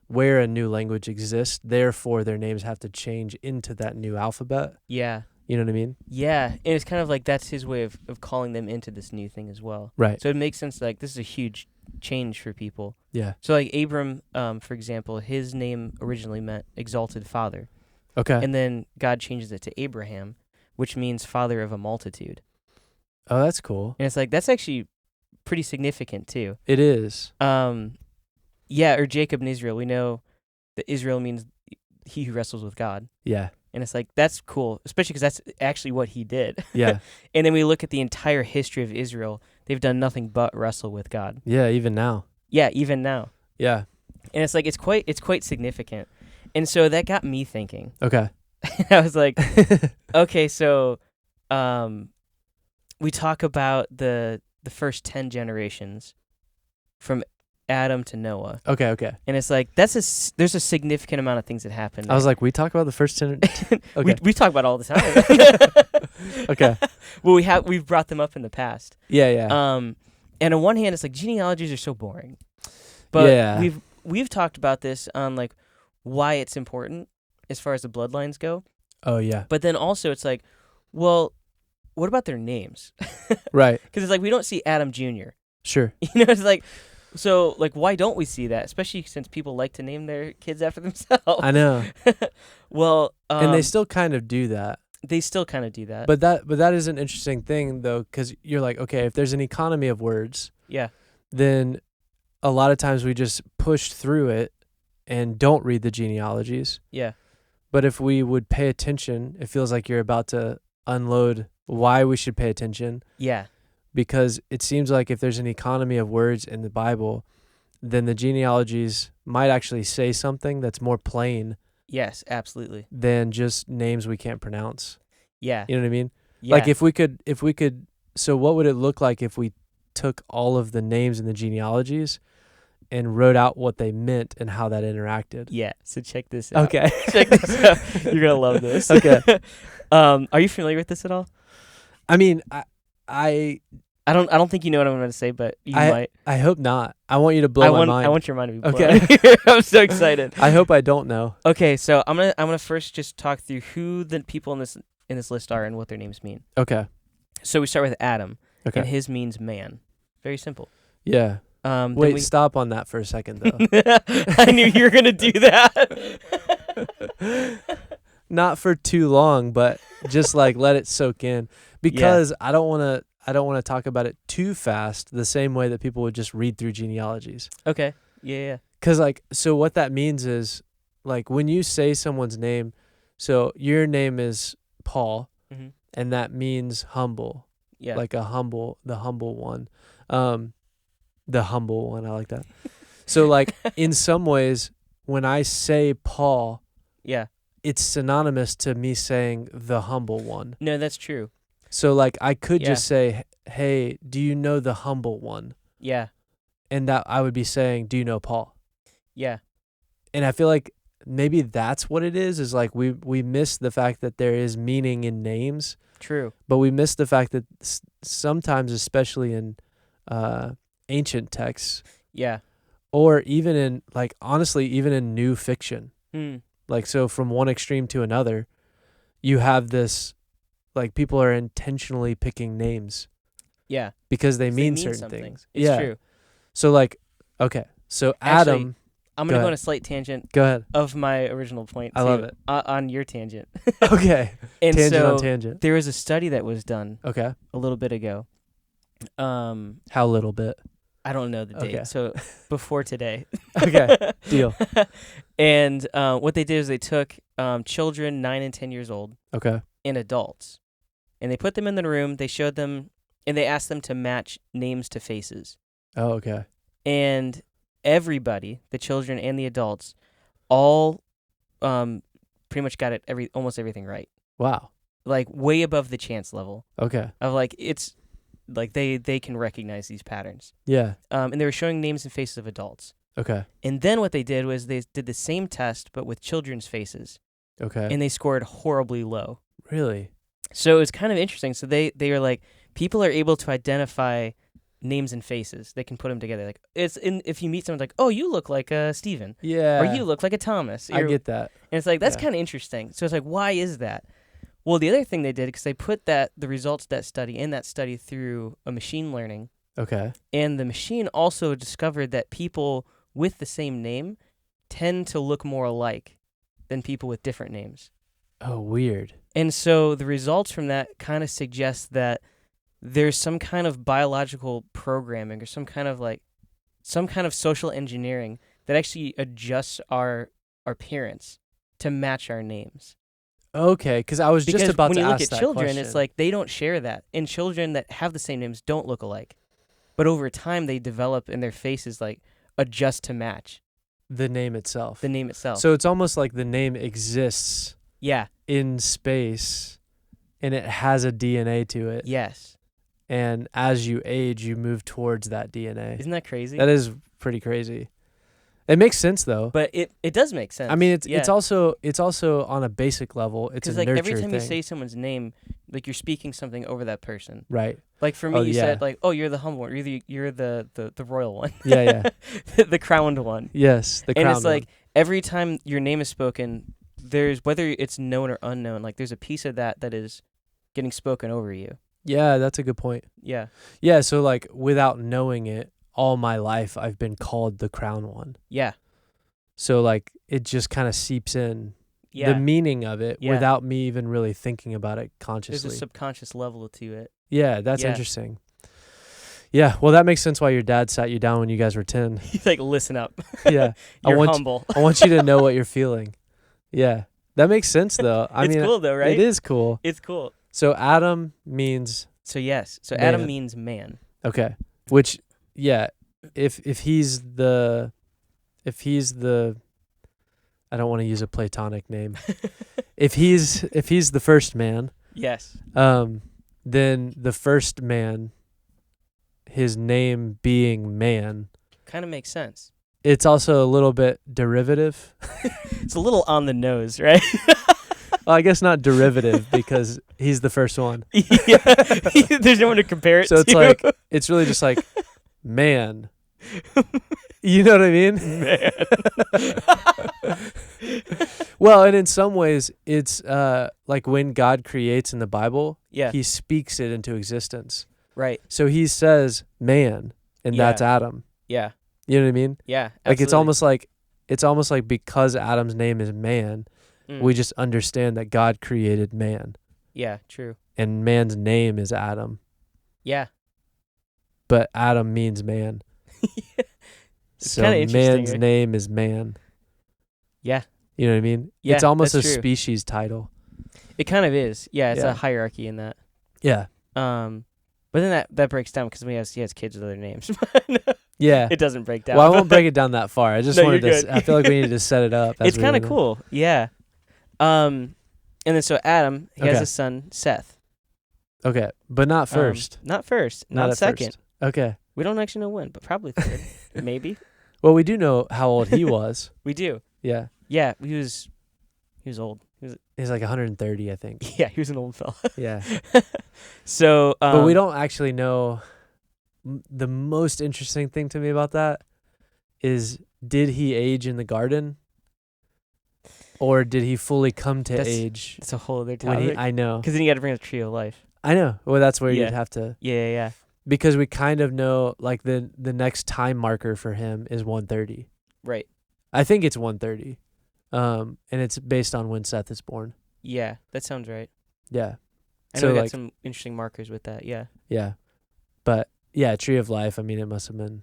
A: where a new language exists? Therefore, their names have to change into that new alphabet.
B: Yeah,
A: You know what I mean?
B: yeah. And it's kind of like that's his way of calling them into this new thing as well.
A: Right.
B: So it makes sense. Like this is a huge change for people.
A: Yeah.
B: So like Abram, for example, his name originally meant exalted father,
A: Okay.
B: and then God changes it to Abraham, which means father of a multitude.
A: Oh, that's cool.
B: And it's like that's actually pretty significant too.
A: It is.
B: Yeah, or Jacob and Israel. We know that Israel means he who wrestles with God.
A: Yeah.
B: And it's like, that's cool, especially because that's actually what he did.
A: Yeah.
B: And then we look at the entire history of Israel. They've done nothing but wrestle with God.
A: Yeah. Even now.
B: Yeah, even now.
A: Yeah.
B: And it's like, it's quite significant. And so that got me thinking.
A: Okay.
B: I was like, okay, so we talk about the first 10 generations from Adam to Noah.
A: Okay.
B: And it's like there's a significant amount of things that happen.
A: I was like, we talk about the first 10. Okay.
B: we talk about it all the time.
A: Okay.
B: Well, we've brought them up in the past.
A: Yeah.
B: And on one hand, it's like genealogies are so boring, but
A: Yeah.
B: we've talked about this on like why it's important as far as the bloodlines go.
A: Oh yeah.
B: But then also it's like, well, what about their names?
A: Right.
B: Because it's like we don't see Adam Jr.
A: Sure.
B: You know, it's like. So, like, why don't we see that? Especially since people like to name their kids after themselves.
A: I know.
B: Well,
A: And they still kind of do that.
B: They still kind of do that.
A: But that is an interesting thing, though, because you're like, okay, if there's an economy of words,
B: yeah,
A: then a lot of times we just push through it and don't read the genealogies.
B: yeah,
A: But if we would pay attention, it feels like you're about to unload why we should pay attention.
B: yeah,
A: Because it seems like if there's an economy of words in the Bible, then the genealogies might actually say something that's more plain
B: yes, absolutely.
A: than just names we can't pronounce.
B: Yeah,
A: You know what I mean?
B: yeah.
A: Like if we could, so what would it look like if we took all of the names in the genealogies and wrote out what they meant and how that interacted?
B: Yeah, so check this out.
A: Okay.
B: Check this out. You're going to love this.
A: Okay.
B: Are you familiar with this at all?
A: I mean, I
B: don't think you know what I'm going to say, but you might.
A: I hope not. I want you to blow my mind.
B: I want your mind to be blown.
A: Okay.
B: I'm so excited.
A: I hope I don't know.
B: Okay, so I'm gonna first just talk through who the people in this list are and what their names mean.
A: Okay.
B: So we start with Adam,
A: Okay.
B: and his means man. Very simple.
A: Yeah.
B: Then
A: Wait, stop on that for a second, though.
B: I knew you were gonna do that.
A: Not for too long, but just like let it soak in, because I don't want to talk about it too fast, the same way that people would just read through genealogies.
B: Okay. Yeah.
A: Cuz like, so what that means is, like, when you say someone's name, so your name is Paul,
B: Mm-hmm.
A: and that means humble.
B: Yeah.
A: Like the humble one. The humble one, I like that. So like in some ways, when I say Paul,
B: yeah.
A: it's synonymous to me saying the humble one.
B: No, that's true.
A: So like I could
B: Yeah.
A: just say, "Hey, do you know the humble one?"
B: Yeah.
A: And that I would be saying, "Do you know Paul?"
B: Yeah.
A: And I feel like maybe that's what it is like we miss the fact that there is meaning in names.
B: True.
A: But we miss the fact that sometimes, especially in ancient texts,
B: Yeah.
A: or even in, like, honestly, even in new fiction,
B: Hmm.
A: like, so from one extreme to another, you have this, like, people are intentionally picking names.
B: Yeah.
A: Because they
B: 'Cause
A: mean
B: they mean
A: certain
B: something.
A: things.
B: It's true.
A: So, like, okay, so
B: Actually,
A: Adam.
B: I'm going to go on a slight tangent
A: Go ahead.
B: of my original point, too.
A: I love it.
B: On your tangent.
A: Okay.
B: And
A: tangent
B: so
A: on tangent.
B: there was a study that was done
A: Okay.
B: a little bit ago.
A: How little bit?
B: I don't know the date.
A: Okay.
B: So before today.
A: Okay. Deal.
B: And what they did is they took children 9 and 10 years old.
A: Okay.
B: And adults. And they put them in the room. They showed them, and they asked them to match names to faces.
A: Oh, okay.
B: And everybody, the children and the adults, all pretty much got it almost everything right.
A: Wow.
B: Like way above the chance level.
A: Okay.
B: Of like it's like they can recognize these patterns.
A: Yeah.
B: And they were showing names and faces of adults.
A: Okay.
B: And then what they did was they did the same test but with children's faces.
A: Okay.
B: And they scored horribly low.
A: Really?
B: So it's kind of interesting. So they were like, people are able to identify names and faces. They can put them together. Like if you meet someone, like, oh, you look like a Stephen.
A: Yeah.
B: Or you look like a Thomas.
A: I get that.
B: And it's like, that's kind of interesting. So it's like, why is that? Well, the other thing they did, because they put the results of that study through a machine learning.
A: Okay.
B: And the machine also discovered that people with the same name tend to look more alike than people with different names.
A: Oh, weird.
B: And so the results from that kind of suggest that there's some kind of biological programming or some kind of social engineering that actually adjusts our appearance to match our names.
A: Okay, because I was just about to ask that question.
B: Because when you look at children, it's like they don't share that. And children that have the same names don't look alike. But over time, they develop and their faces like adjust to match.
A: The name itself.
B: So
A: it's almost like the name exists.
B: Yeah.
A: In space, and it has a DNA to it.
B: Yes.
A: And as you age, you move towards that DNA.
B: Isn't that crazy?
A: That is pretty crazy. It makes sense though.
B: But it does make sense.
A: I mean, it's also on a basic level. It's a
B: like
A: nurture
B: every time
A: thing.
B: you say someone's name, like you're speaking something over that person.
A: Right.
B: Like for me, you said like, oh, you're the humble one. You're the royal one.
A: Yeah.
B: The crowned one.
A: Yes, the crowned one.
B: And it's like every time your name is spoken, there's, whether it's known or unknown, like there's a piece of that is getting spoken over you.
A: Yeah, that's a good point.
B: Yeah.
A: Yeah, so like without knowing it, all my life I've been called the crown one.
B: Yeah.
A: So like it just kind of seeps in the meaning of it without me even really thinking about it consciously.
B: There's a subconscious level to it.
A: Yeah, that's interesting. Yeah, well, that makes sense why your dad sat you down when you guys were 10.
B: He's like, listen up.
A: Yeah.
B: You're humble.
A: I want you to know what you're feeling. Yeah. That makes sense, though.
B: It's cool, though, right?
A: It is cool.
B: It's cool.
A: So Adam means...
B: So, yes. So,
A: man.
B: Adam means man.
A: Okay. Which, yeah, if he's the... I don't want to use a Platonic name. if he's the first man...
B: Yes.
A: Then the first man, his name being man...
B: Kind of makes sense.
A: It's also a little bit derivative.
B: It's a little on the nose, right?
A: Well, I guess not derivative because he's the first one.
B: Yeah. There's no one to compare it to.
A: So it's like, it's really just like, man. You know what I mean?
B: Man.
A: Well, and in some ways, it's like when God creates in the Bible, he speaks it into existence.
B: Right.
A: So he says man, and that's Adam.
B: Yeah.
A: You know what I mean?
B: Yeah.
A: Like it's almost like because Adam's name is man, we just understand that God created man.
B: Yeah, true.
A: And man's name is Adam.
B: Yeah.
A: But Adam means man. So man's name is man.
B: Yeah.
A: You know what I mean?
B: Yeah,
A: it's almost a
B: true.
A: species title.
B: It kind of is. Yeah, it's a hierarchy in that.
A: Yeah.
B: But then that breaks down because he has kids with other names.
A: Yeah.
B: It doesn't break down.
A: Well, I won't break it down that far. I just wanted to... I feel like we needed to set it up.
B: It's kind of cool. Yeah. And then so Adam, he has a son, Seth.
A: Okay. But not first.
B: Not first. Not second.
A: First. Okay.
B: We don't actually know when, but probably third. Maybe.
A: Well, we do know how old he was.
B: We do.
A: Yeah.
B: Yeah, he was old.
A: He's like 130, I think.
B: Yeah, he was an old fella.
A: Yeah.
B: So,
A: But we don't actually know. The most interesting thing to me about that is, did he age in the garden? Or did he fully come to age?
B: It's a whole other
A: When
B: topic.
A: I know.
B: Because then you got to bring up the tree of life.
A: I know. Well, that's where
B: Yeah.
A: you'd have to.
B: Yeah.
A: Because we kind of know, like, the next time marker for him is 130.
B: Right.
A: I think it's 130. And it's based on when Seth is born.
B: Yeah, that sounds right.
A: Yeah.
B: I
A: So,
B: know we got
A: like,
B: some interesting markers with that. Yeah.
A: Yeah. But, yeah, Tree of Life, I mean, it must have been.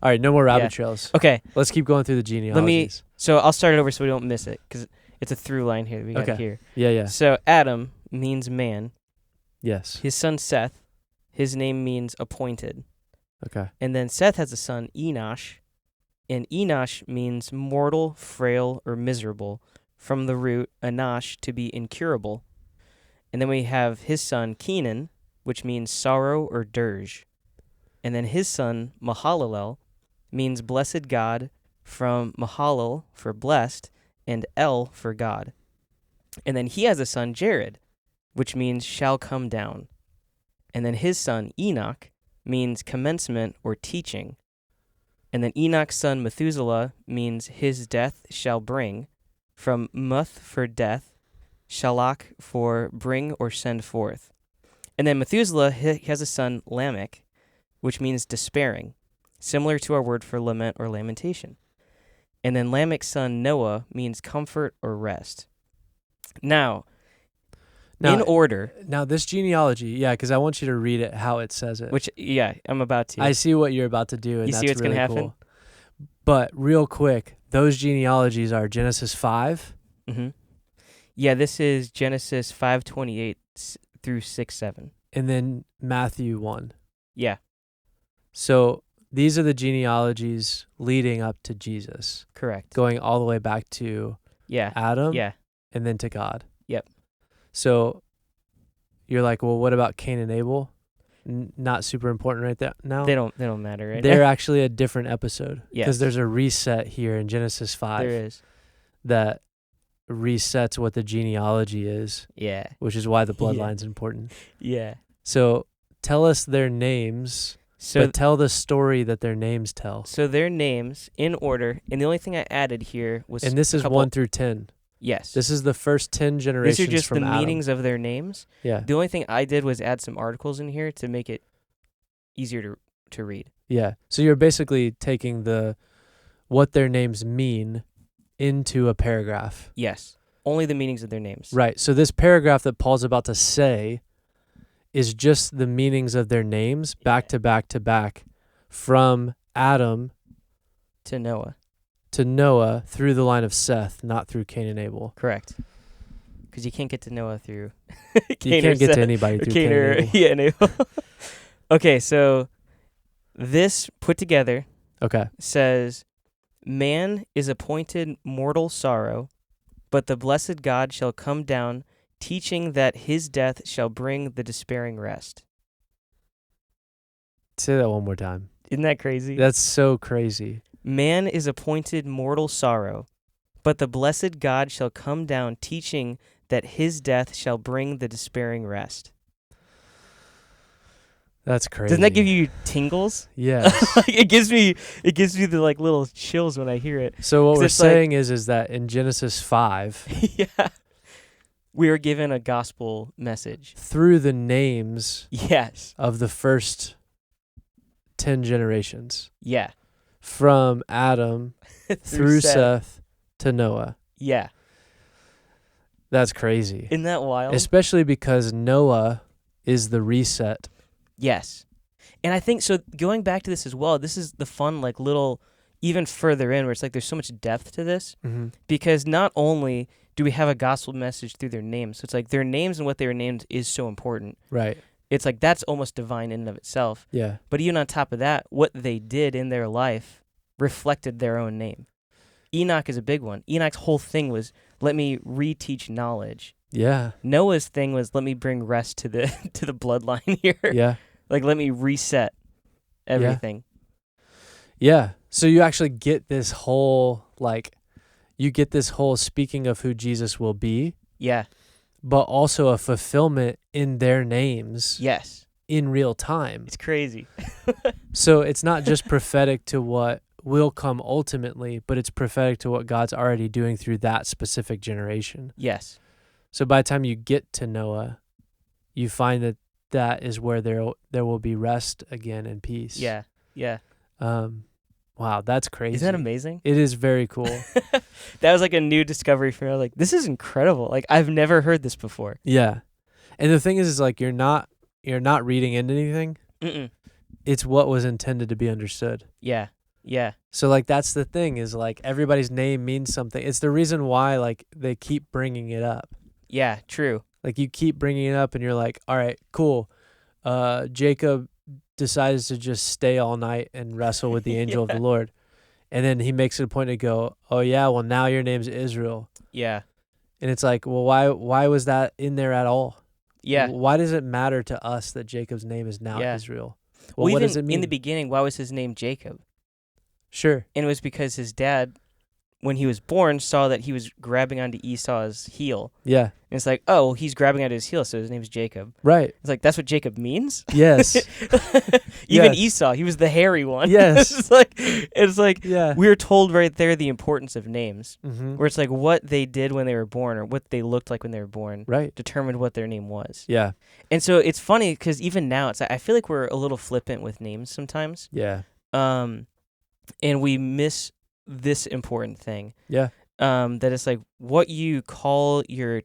A: All right, no more rabbit trails.
B: Okay.
A: Let's keep going through the genealogies.
B: So I'll start it over so we don't miss it, because it's a through line here that we got here.
A: Yeah.
B: So Adam means man.
A: Yes.
B: His son Seth, his name means appointed.
A: Okay.
B: And then Seth has a son, Enosh. And Enosh means mortal, frail, or miserable, from the root Enosh, to be incurable. And then we have his son, Kenan, which means sorrow or dirge. And then his son, Mahalalel, means blessed God, from Mahalal for blessed, and El for God. And then he has a son, Jared, which means shall come down. And then his son, Enoch, means commencement or teaching. And then Enoch's son, Methuselah, means his death shall bring, from Muth for death, Shalach for bring or send forth. And then Methuselah he has a son, Lamech, which means despairing, similar to our word for lament or lamentation. And then Lamech's son, Noah, means comfort or rest. Now, in order.
A: Now, this genealogy, yeah, because I want you to read it how it says it.
B: Which, yeah, I'm about to.
A: I see what you're about to do, and
B: you
A: that's
B: see what's
A: really
B: going to happen?
A: cool. But real quick, those genealogies are Genesis 5.
B: Mm-hmm. Yeah, this is Genesis 5:28 through 6:7.
A: And then Matthew 1.
B: Yeah.
A: So these are the genealogies leading up to Jesus.
B: Correct.
A: Going all the way back to Adam.
B: Yeah.
A: And then to God.
B: Yep.
A: So you're like, well, what about Cain and Abel? Not super important right there now.
B: They don't matter, right?
A: They're actually a different episode.
B: Yes.
A: Because there's a reset here in Genesis 5.
B: There is.
A: That resets what the genealogy is.
B: Yeah.
A: Which is why the bloodline's important.
B: Yeah.
A: So tell us their names, but tell the story that their names tell.
B: So their names in order, and the only thing I added here was
A: and this is 1 through 10.
B: Yes.
A: This is the first 10 generations
B: These are just
A: from
B: the
A: Adam.
B: meanings of their names.
A: Yeah.
B: The only thing I did was add some articles in here to make it easier to read.
A: Yeah. So you're basically taking what their names mean into a paragraph.
B: Yes. Only the meanings of their names.
A: Right. So this paragraph that Paul's about to say is just the meanings of their names back to back to back from Adam
B: to Noah
A: through the line of Seth, not through Cain and Abel.
B: Correct. Because you can't get to Noah through
A: Cain. You can't get to anybody through Cain and Abel.
B: Yeah, and Abel. Okay, so this put together says, man is appointed mortal sorrow, but the blessed God shall come down, teaching that his death shall bring the despairing rest.
A: Say that one more time.
B: Isn't that crazy?
A: That's so crazy.
B: Man is appointed mortal sorrow, but the blessed God shall come down, teaching that his death shall bring the despairing rest.
A: That's crazy.
B: Doesn't that give you tingles?
A: Yeah.
B: It gives me the like little chills when I hear it.
A: So what we're saying is that in Genesis 5,
B: yeah, we are given a gospel message
A: through the names of the first 10 generations.
B: Yeah.
A: From Adam through Seth to Noah.
B: Yeah.
A: That's crazy.
B: Isn't that wild?
A: Especially because Noah is the reset.
B: Yes. And I think, so going back to this as well, this is the fun, like, little, even further in, where it's like there's so much depth to this.
A: Mm-hmm.
B: Because not only do we have a gospel message through their names, so it's like their names and what they were named is so important.
A: Right.
B: It's like that's almost divine in and of itself.
A: Yeah.
B: But even on top of that, what they did in their life reflected their own name. Enoch is a big one. Enoch's whole thing was, let me reteach knowledge.
A: Yeah.
B: Noah's thing was, let me bring rest to the to the bloodline here.
A: Yeah.
B: Like, let me reset everything.
A: Yeah. So you actually get this whole, like, you get this whole speaking of who Jesus will be,
B: Yeah.
A: but also a fulfillment in their names
B: Yes.
A: in real time.
B: It's crazy.
A: So it's not just prophetic to what will come ultimately, but it's prophetic to what God's already doing through that specific generation.
B: Yes.
A: So by the time you get to Noah, you find that that is where there will be rest again and peace.
B: Yeah. Yeah.
A: Wow, that's crazy.
B: Isn't that amazing?
A: It is very cool.
B: That was like a new discovery for me. Like, this is incredible. Like, I've never heard this before.
A: Yeah. And the thing is like you're not reading into anything.
B: Mm-mm.
A: It's what was intended to be understood.
B: Yeah. Yeah.
A: So like that's the thing is like everybody's name means something. It's the reason why like they keep bringing it up.
B: Yeah. True.
A: Like you keep bringing it up and you're like, all right, cool. Jacob decides to just stay all night and wrestle with the angel of the Lord. And then he makes it a point to go, oh yeah, well now your name's Israel.
B: Yeah.
A: And it's like, well, why was that in there at all?
B: Yeah.
A: Why does it matter to us that Jacob's name is now Israel? Well, what
B: even
A: does it mean?
B: in the beginning, why was his name Jacob?
A: Sure.
B: And it was because his dad, when he was born, saw that he was grabbing onto Esau's heel.
A: Yeah.
B: And it's like, oh, well, he's grabbing onto his heel, so his name's Jacob.
A: Right.
B: It's like, that's what Jacob means?
A: Yes.
B: Even
A: Yes.
B: Esau, he was the hairy one.
A: Yes.
B: it's like
A: Yeah.
B: we were told right there the importance of names,
A: Mm-hmm.
B: where it's like what they did when they were born or what they looked like when they were born
A: Right.
B: determined what their name was.
A: Yeah.
B: And so it's funny because even now, I feel like we're a little flippant with names sometimes.
A: Yeah.
B: And we miss this important thing.
A: Yeah.
B: That it's like what you call your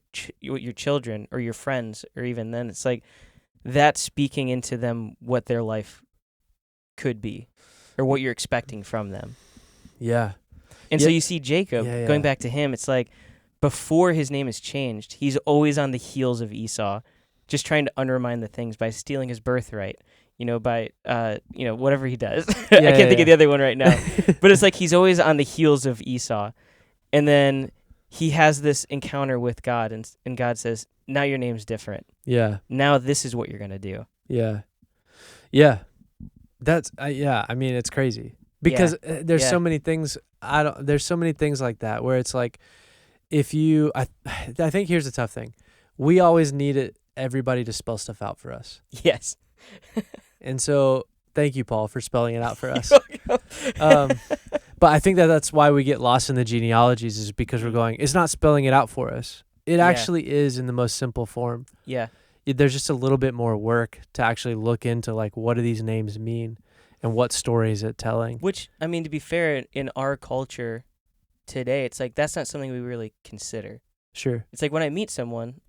B: children or your friends, or even then, it's like that's speaking into them what their life could be, or what you're expecting from them.
A: Yeah.
B: And so you see Jacob,
A: Yeah, yeah.
B: going back to him, it's like before his name is changed, he's always on the heels of Esau, just trying to undermine the things by stealing his birthright. By whatever he does. I can't think of the other one right now. But it's like he's always on the heels of Esau. And then he has this encounter with God, and God says, now your name's different.
A: Yeah.
B: Now this is what you're going to do.
A: Yeah. Yeah. That's, I mean, it's crazy. Because there's so many things, there's so many things like that where it's like, if you, I think here's the tough thing. We always needed everybody to spell stuff out for us.
B: Yes.
A: And so, thank you, Paul, for spelling it out for us. But I think that's why we get lost in the genealogies, is because we're going, it's not spelling it out for us. It actually is in the most simple form.
B: Yeah.
A: There's just a little bit more work to actually look into, like, what do these names mean and what story is it telling?
B: Which, I mean, to be fair, in our culture today, it's like that's not something we really consider.
A: Sure.
B: It's like when I meet someone,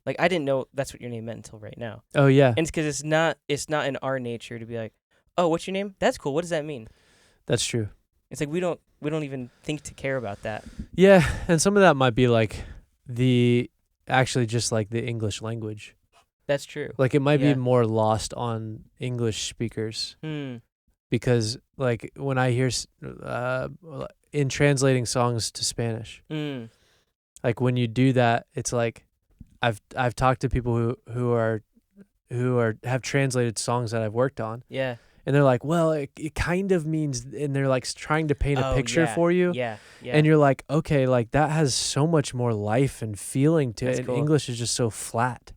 B: like I didn't know that's what your name meant until right now.
A: Oh, yeah.
B: And it's because it's not in our nature to be like, oh, what's your name? That's cool. What does that mean?
A: That's true.
B: It's like we don't even think to care about that.
A: Yeah, and some of that might be like just like the English language.
B: That's true.
A: Like it might be more lost on English speakers. Because like when I hear in translating songs to Spanish, like when you do that, it's like I've talked to people who have translated songs that I've worked on.
B: Yeah.
A: And they're like, well, it kind of means, and they're like trying to paint a picture for you.
B: Yeah.
A: And you're like, okay, like that has so much more life and feeling to it. And English is just so flat.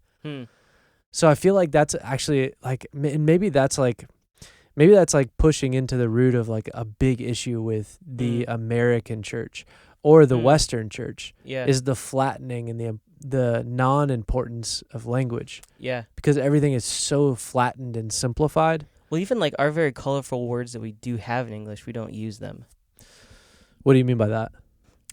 A: So I feel like that's actually like, and maybe that's like pushing into the root of like a big issue with the American church or the Western church is the flattening and the non-importance of language.
B: Yeah. Because
A: everything is so flattened and simplified.
B: Well, even like our very colorful words that we do have in English, we don't use them.
A: What do you mean by that?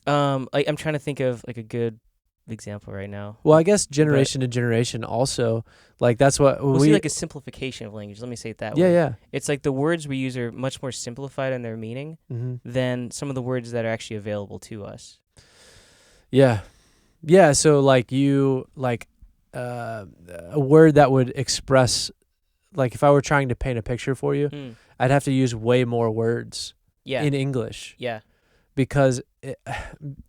B: Like I'm trying to think of like a good example right now.
A: Well, I guess generation to generation also, like that's what
B: we'll see like a simplification of language. Let me say it that way.
A: Yeah.
B: It's like the words we use are much more simplified in their meaning than some of the words that are actually available to us.
A: Yeah. Yeah, so like a word that would express, like if I were trying to paint a picture for you, I'd have to use way more words in English.
B: Yeah.
A: Because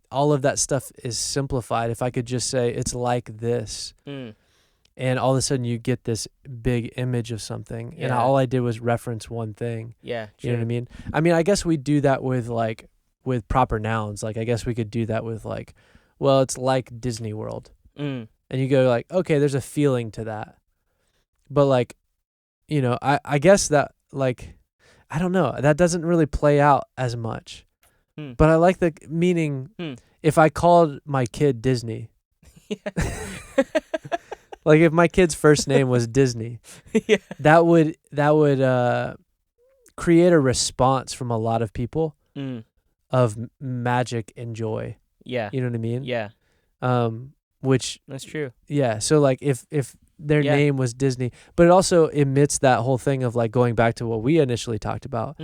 A: all of that stuff is simplified. If I could just say it's like this, and all of a sudden you get this big image of something, and all I did was reference one thing.
B: Yeah,
A: true. You know what I mean? I mean, I guess we do that with like with proper nouns. Like I guess we could do that with like, well, it's like Disney World.
B: Mm.
A: And you go like, okay, there's a feeling to that. But like, you know, I guess that like, I don't know, that doesn't really play out as much. But I like the meaning. If I called my kid Disney, like if my kid's first name was Disney, that would create a response from a lot of people of magic and joy.
B: Yeah.
A: You know what I mean?
B: Yeah.
A: Which
B: that's true.
A: Yeah. So like if their name was Disney, but it also emits that whole thing of like going back to what we initially talked about,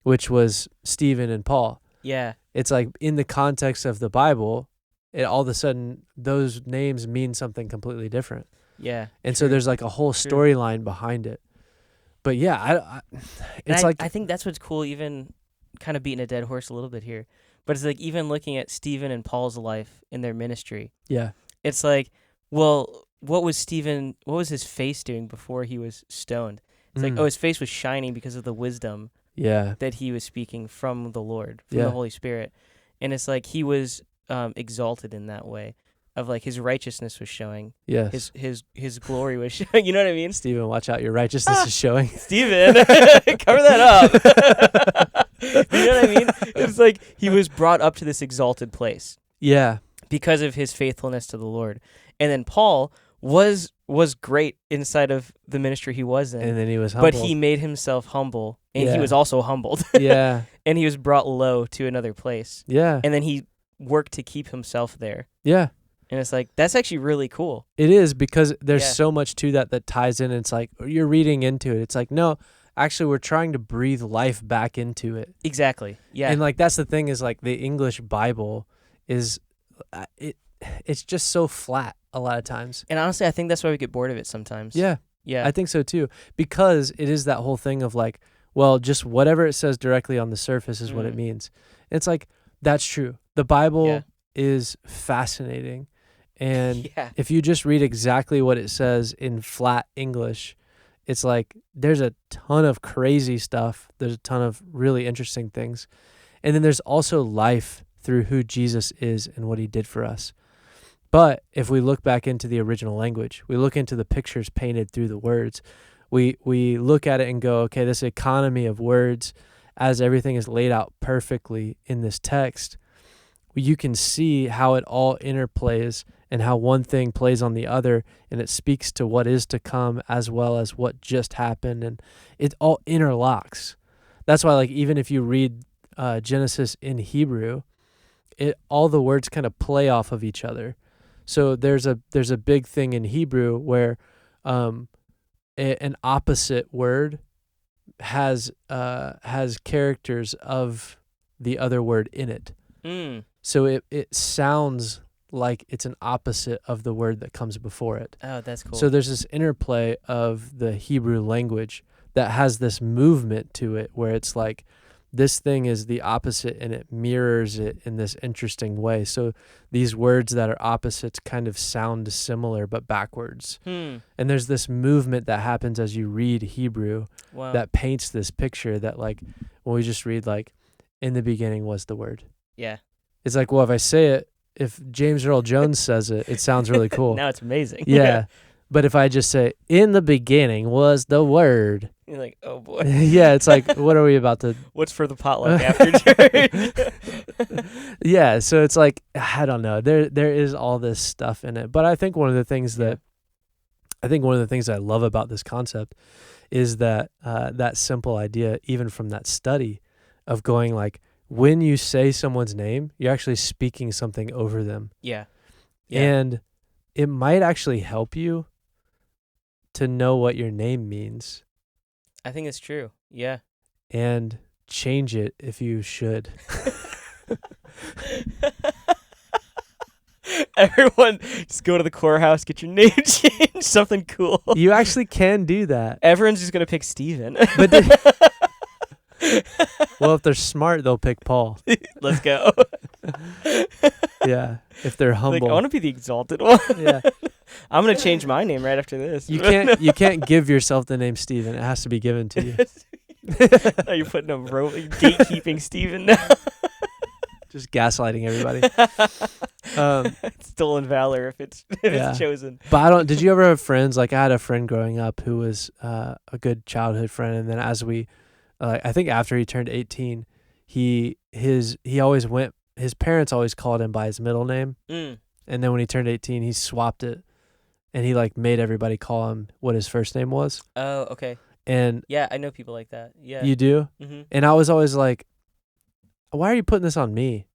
A: which was Stephen and Paul.
B: Yeah.
A: It's like in the context of the Bible, all of a sudden those names mean something completely different.
B: Yeah.
A: And so there's like a whole storyline behind it. But yeah,
B: I think that's what's cool, even kind of beating a dead horse a little bit here. But it's like even looking at Stephen and Paul's life in their ministry.
A: Yeah.
B: It's like, well, what was his face doing before he was stoned? It's like, his face was shining because of the wisdom that he was speaking from the Lord, from the Holy Spirit. And it's like he was exalted in that way, of like his righteousness was showing.
A: Yes.
B: His glory was showing. You know what I mean?
A: Stephen, watch out, your righteousness is showing.
B: Stephen, cover that up. You know what I mean? It's like he was brought up to this exalted place.
A: Yeah.
B: Because of his faithfulness to the Lord. And then Paul was great inside of the ministry he was in.
A: And then he was humbled.
B: But he made himself humble, and he was also humbled.
A: Yeah.
B: And he was brought low to another place.
A: Yeah.
B: And then he worked to keep himself there.
A: Yeah.
B: And it's like, that's actually really cool.
A: It is, because there's so much to that ties in. It's like you're reading into it. It's like, no, actually we're trying to breathe life back into it.
B: Exactly. Yeah.
A: And like that's the thing, is like the English Bible is it's just so flat a lot of times.
B: And honestly, I think that's why we get bored of it sometimes.
A: Yeah.
B: Yeah.
A: I think so too, because it is that whole thing of like, well, just whatever it says directly on the surface is what it means. It's like, that's true. The Bible is fascinating. And if you just read exactly what it says in flat English, it's like there's a ton of crazy stuff. There's a ton of really interesting things. And then there's also life through who Jesus is and what he did for us. But if we look back into the original language, we look into the pictures painted through the words, we look at it and go, okay, this economy of words, as everything is laid out perfectly in this text, you can see how it all interplays and how one thing plays on the other, and it speaks to what is to come as well as what just happened, and it all interlocks. That's why, like, even if you read Genesis in Hebrew, all the words kind of play off of each other. So there's a big thing in Hebrew where an opposite word has characters of the other word in it. So it sounds like it's an opposite of the word that comes before it.
B: Oh, that's cool.
A: So there's this interplay of the Hebrew language that has this movement to it where it's like this thing is the opposite and it mirrors it in this interesting way. So these words that are opposites kind of sound similar but backwards. And there's this movement that happens as you read Hebrew that paints this picture that, like, when we just read, like, in the beginning was the word.
B: Yeah.
A: It's like, well, if I say it, if James Earl Jones says it, it sounds really cool.
B: Now it's amazing.
A: Yeah. But if I just say, in the beginning was the word.
B: You're like, oh boy.
A: Yeah, it's like, what are we about to...
B: What's for the potluck after church?
A: Yeah, so it's like, I don't know. There is all this stuff in it. But I think one of the things that I love about this concept is that that simple idea, even from that study, of going like, when you say someone's name, you're actually speaking something over them.
B: Yeah.
A: And it might actually help you to know what your name means.
B: I think it's true. Yeah.
A: And change it if you should.
B: Everyone, just go to the courthouse, get your name changed, something cool.
A: You actually can do that.
B: Everyone's just going to pick Steven.
A: But well, if they're smart, they'll pick Paul.
B: Let's go.
A: Yeah, if they're humble.
B: Like, I want to be the exalted one.
A: Yeah.
B: I'm going to change my name right after this.
A: You can't give yourself the name Steven. It has to be given to you.
B: Now you're putting a gatekeeping Steven now.
A: Just gaslighting everybody.
B: Stolen valor if it's chosen.
A: But did you ever have friends, like I had a friend growing up who was a good childhood friend, and then as we, I think after he turned 18, he always went, his parents always called him by his middle name, and then when he turned 18, he swapped it, and he like made everybody call him what his first name was.
B: Oh, okay.
A: And
B: yeah, I know people like that. Yeah.
A: You do?
B: Mm-hmm.
A: And I was always like, why are you putting this on me?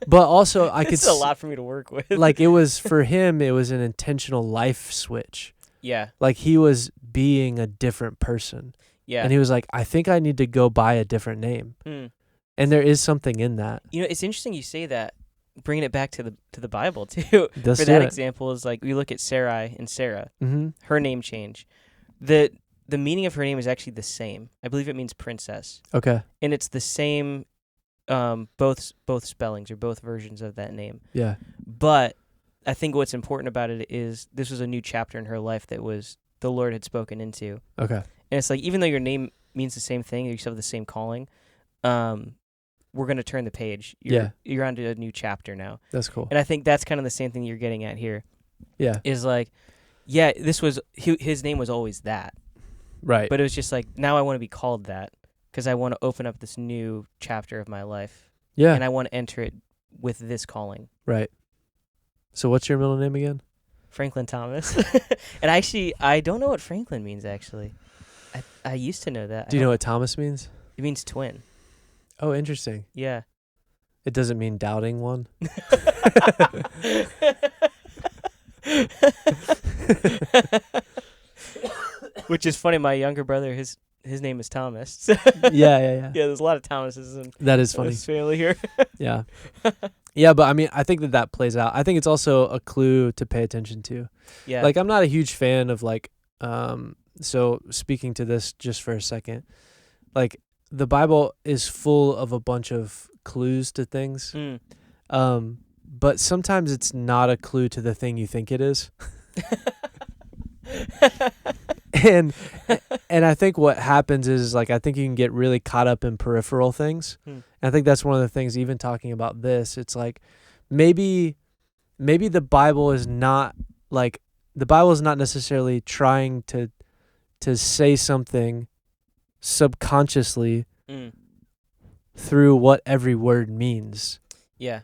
A: But also, I could.
B: It's a lot for me to work with.
A: Like it was for him, it was an intentional life switch.
B: Yeah.
A: Like he was being a different person.
B: Yeah.
A: And he was like, I think I need to go buy a different name. And there is something in that.
B: You know, it's interesting you say that. Bringing it back to the Bible too.
A: Let's
B: for
A: do
B: that
A: it.
B: Example is like we look at Sarai and Sarah.
A: Mm-hmm.
B: Her name change. The meaning of her name is actually the same. I believe it means princess.
A: Okay.
B: And it's the same. Both spellings or both versions of that name.
A: Yeah.
B: But I think what's important about it is this was a new chapter in her life that was the Lord had spoken into.
A: Okay.
B: And it's like even though your name means the same thing, you still have the same calling. We're gonna turn the page. You're onto a new chapter now.
A: That's cool.
B: And I think that's kind of the same thing you're getting at here.
A: Yeah.
B: Is like, yeah, this was his name was always that.
A: Right.
B: But it was just like now I want to be called that. Because I want to open up this new chapter of my life.
A: Yeah.
B: And I want to enter it with this calling.
A: Right. So what's your middle name again?
B: Franklin Thomas. And actually, I don't know what Franklin means, actually. I used to know that.
A: Do you know what Thomas means?
B: It means twin.
A: Oh, interesting.
B: Yeah.
A: It doesn't mean doubting one?
B: Which is funny. My younger brother, his name is Thomas.
A: Yeah.
B: Yeah, there's a lot of Thomases in
A: that is funny.
B: his family here.
A: Yeah. Yeah, but I mean, I think that plays out. I think it's also a clue to pay attention to.
B: Yeah.
A: Like, I'm not a huge fan of, like, so speaking to this just for a second, like, the Bible is full of a bunch of clues to things. But sometimes it's not a clue to the thing you think it is. And I think what happens is, like, I think you can get really caught up in peripheral things. And I think that's one of the things, even talking about this, it's like maybe the Bible is not necessarily trying to say something subconsciously through what every word means.
B: Yeah.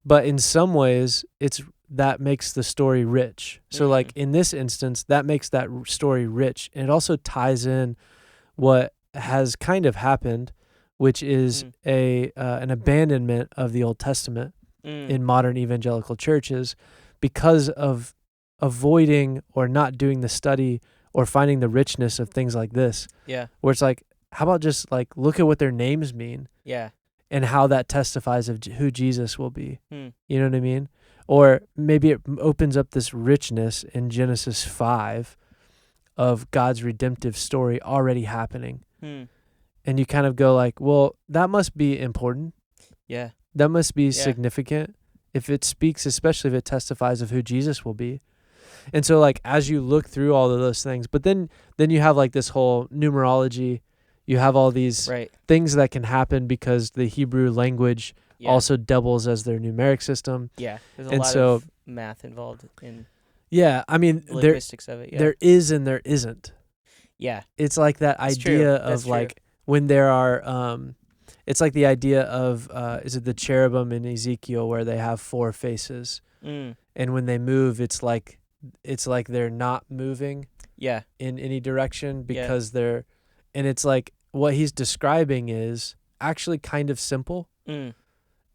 A: But in some ways, that makes the story rich. So like in this instance, that makes that story rich. And it also ties in what has kind of happened, which is an abandonment of the Old Testament in modern evangelical churches because of avoiding or not doing the study or finding the richness of things like this.
B: Yeah.
A: Where it's like, how about just like look at what their names mean?
B: Yeah.
A: And how that testifies of who Jesus will be.
B: You
A: know what I mean? Or maybe it opens up this richness in Genesis 5 of God's redemptive story already happening. And you kind of go like, well, that must be important.
B: Yeah.
A: That must be significant if it speaks, especially if it testifies of who Jesus will be. And so like as you look through all of those things, but then you have like this whole numerology, you have all these things that can happen because the Hebrew language also doubles as their numeric system.
B: Yeah, there's a lot of math involved in
A: I mean,
B: the linguistics of it. Yeah.
A: There is and there isn't.
B: Yeah.
A: It's like that idea of like when there are, it's like the idea of, is it the cherubim in Ezekiel where they have 4 faces? And when they move, it's like they're not moving in any direction because they're, and it's like what he's describing is actually kind of simple.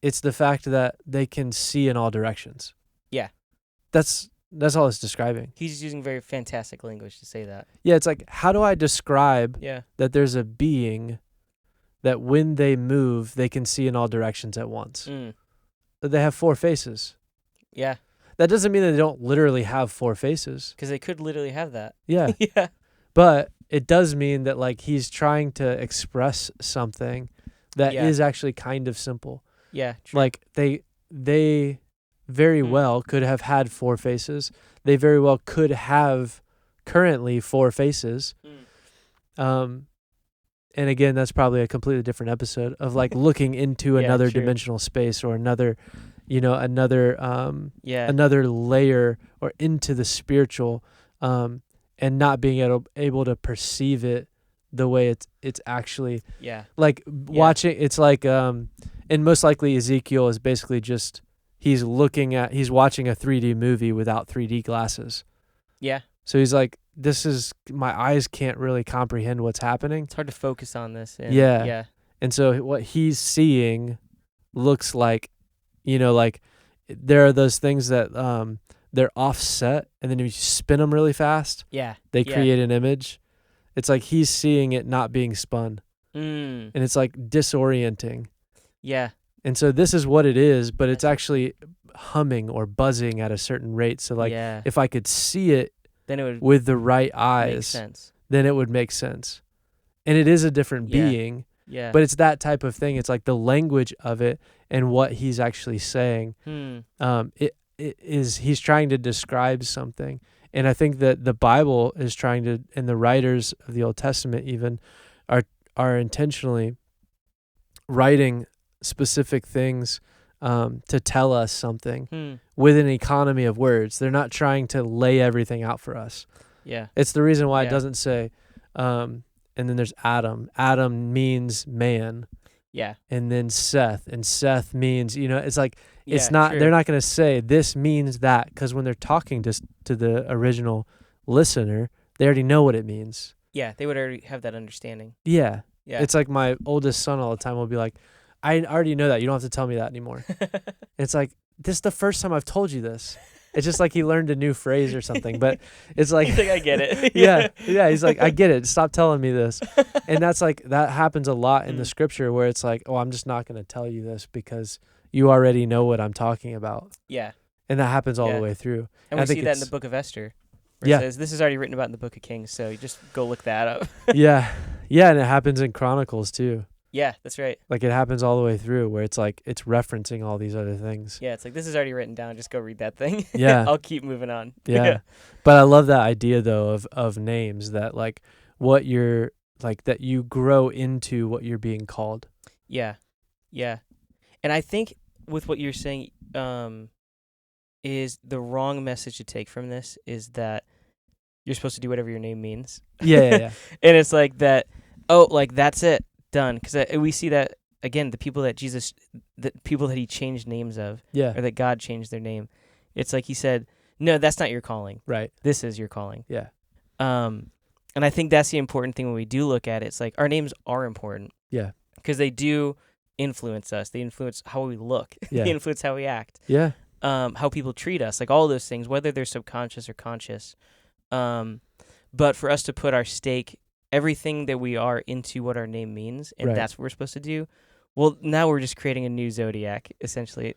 A: It's the fact that they can see in all directions. Yeah. That's all it's describing.
B: He's using very fantastic language to say that.
A: Yeah, it's like, how do I describe that there's a being that when they move, they can see in all directions at once? That they have 4 faces.
B: Yeah.
A: That doesn't mean that they don't literally have 4 faces.
B: Because they could literally have that.
A: Yeah.
B: Yeah.
A: But it does mean that like he's trying to express something that is actually kind of simple.
B: Yeah, true.
A: Like they very well could have had 4 faces. They very well could have currently 4 faces. and again, that's probably a completely different episode of like looking into another
B: true.
A: dimensional space or another, another
B: Yeah.
A: another layer or into the spiritual, and not being able to perceive it the way it's actually like watching. It's like and most likely Ezekiel is basically just he's watching a 3D movie without 3D glasses.
B: Yeah.
A: So he's like, my eyes can't really comprehend what's happening.
B: It's hard to focus on this.
A: Yeah. And so what he's seeing looks like, like there are those things that they're offset, and then if you spin them really fast, they create an image. It's like he's seeing it not being spun. And it's like disorienting.
B: Yeah.
A: And so this is what it is, but it's actually humming or buzzing at a certain rate. So like if I could see it, then it would with the right eyes, then it would make sense. And it is a different being. Yeah. But it's that type of thing. It's like the language of it and what he's actually saying. He's trying to describe something. And I think that the Bible is trying to, and the writers of the Old Testament even are intentionally writing specific things to tell us something with an economy of words. They're not trying to lay everything out for us. Yeah. It's the reason why it doesn't say, and then there's Adam. Adam means man. Yeah. And then Seth. And Seth means, it's like, it's not, they're not going to say this means that, because when they're talking to the original listener, they already know what it means.
B: Yeah. They would already have that understanding.
A: Yeah. Yeah. It's like my oldest son all the time will be like, I already know that. You don't have to tell me that anymore. It's like, this is the first time I've told you this. It's just like he learned a new phrase or something, but it's like,
B: he's like, I get it.
A: Yeah. He's like, I get it. Stop telling me this. And that's like, that happens a lot in the scripture where it's like, oh, I'm just not going to tell you this because you already know what I'm talking about. Yeah. And that happens all the way through.
B: And we see that in the book of Esther. Where it says, this is already written about in the book of Kings. So you just go look that up.
A: Yeah. And it happens in Chronicles too.
B: Yeah, that's right.
A: Like it happens all the way through where it's like it's referencing all these other things.
B: Yeah, it's like this is already written down. Just go read that thing.
A: Yeah.
B: I'll keep moving on.
A: Yeah. But I love that idea though of names, that like what you're like, that you grow into what you're being called. Yeah. Yeah.
B: And I think with what you're saying is the wrong message to take from this is that you're supposed to do whatever your name means.
A: Yeah.
B: And it's like that, like that's it. Done, because we see that again. The people that he changed names of, or that God changed their name. It's like he said, "No, that's not your calling. Right? This is your calling." Yeah. And I think that's the important thing when we do look at it. It's like our names are important. Yeah. Because they do influence us. They influence how we look. Yeah. They influence how we act. Yeah. How people treat us, like all those things, whether they're subconscious or conscious. But for us to put our stake, everything that we are, into what our name means, and that's what we're supposed to do. Well, now we're just creating a new zodiac, essentially.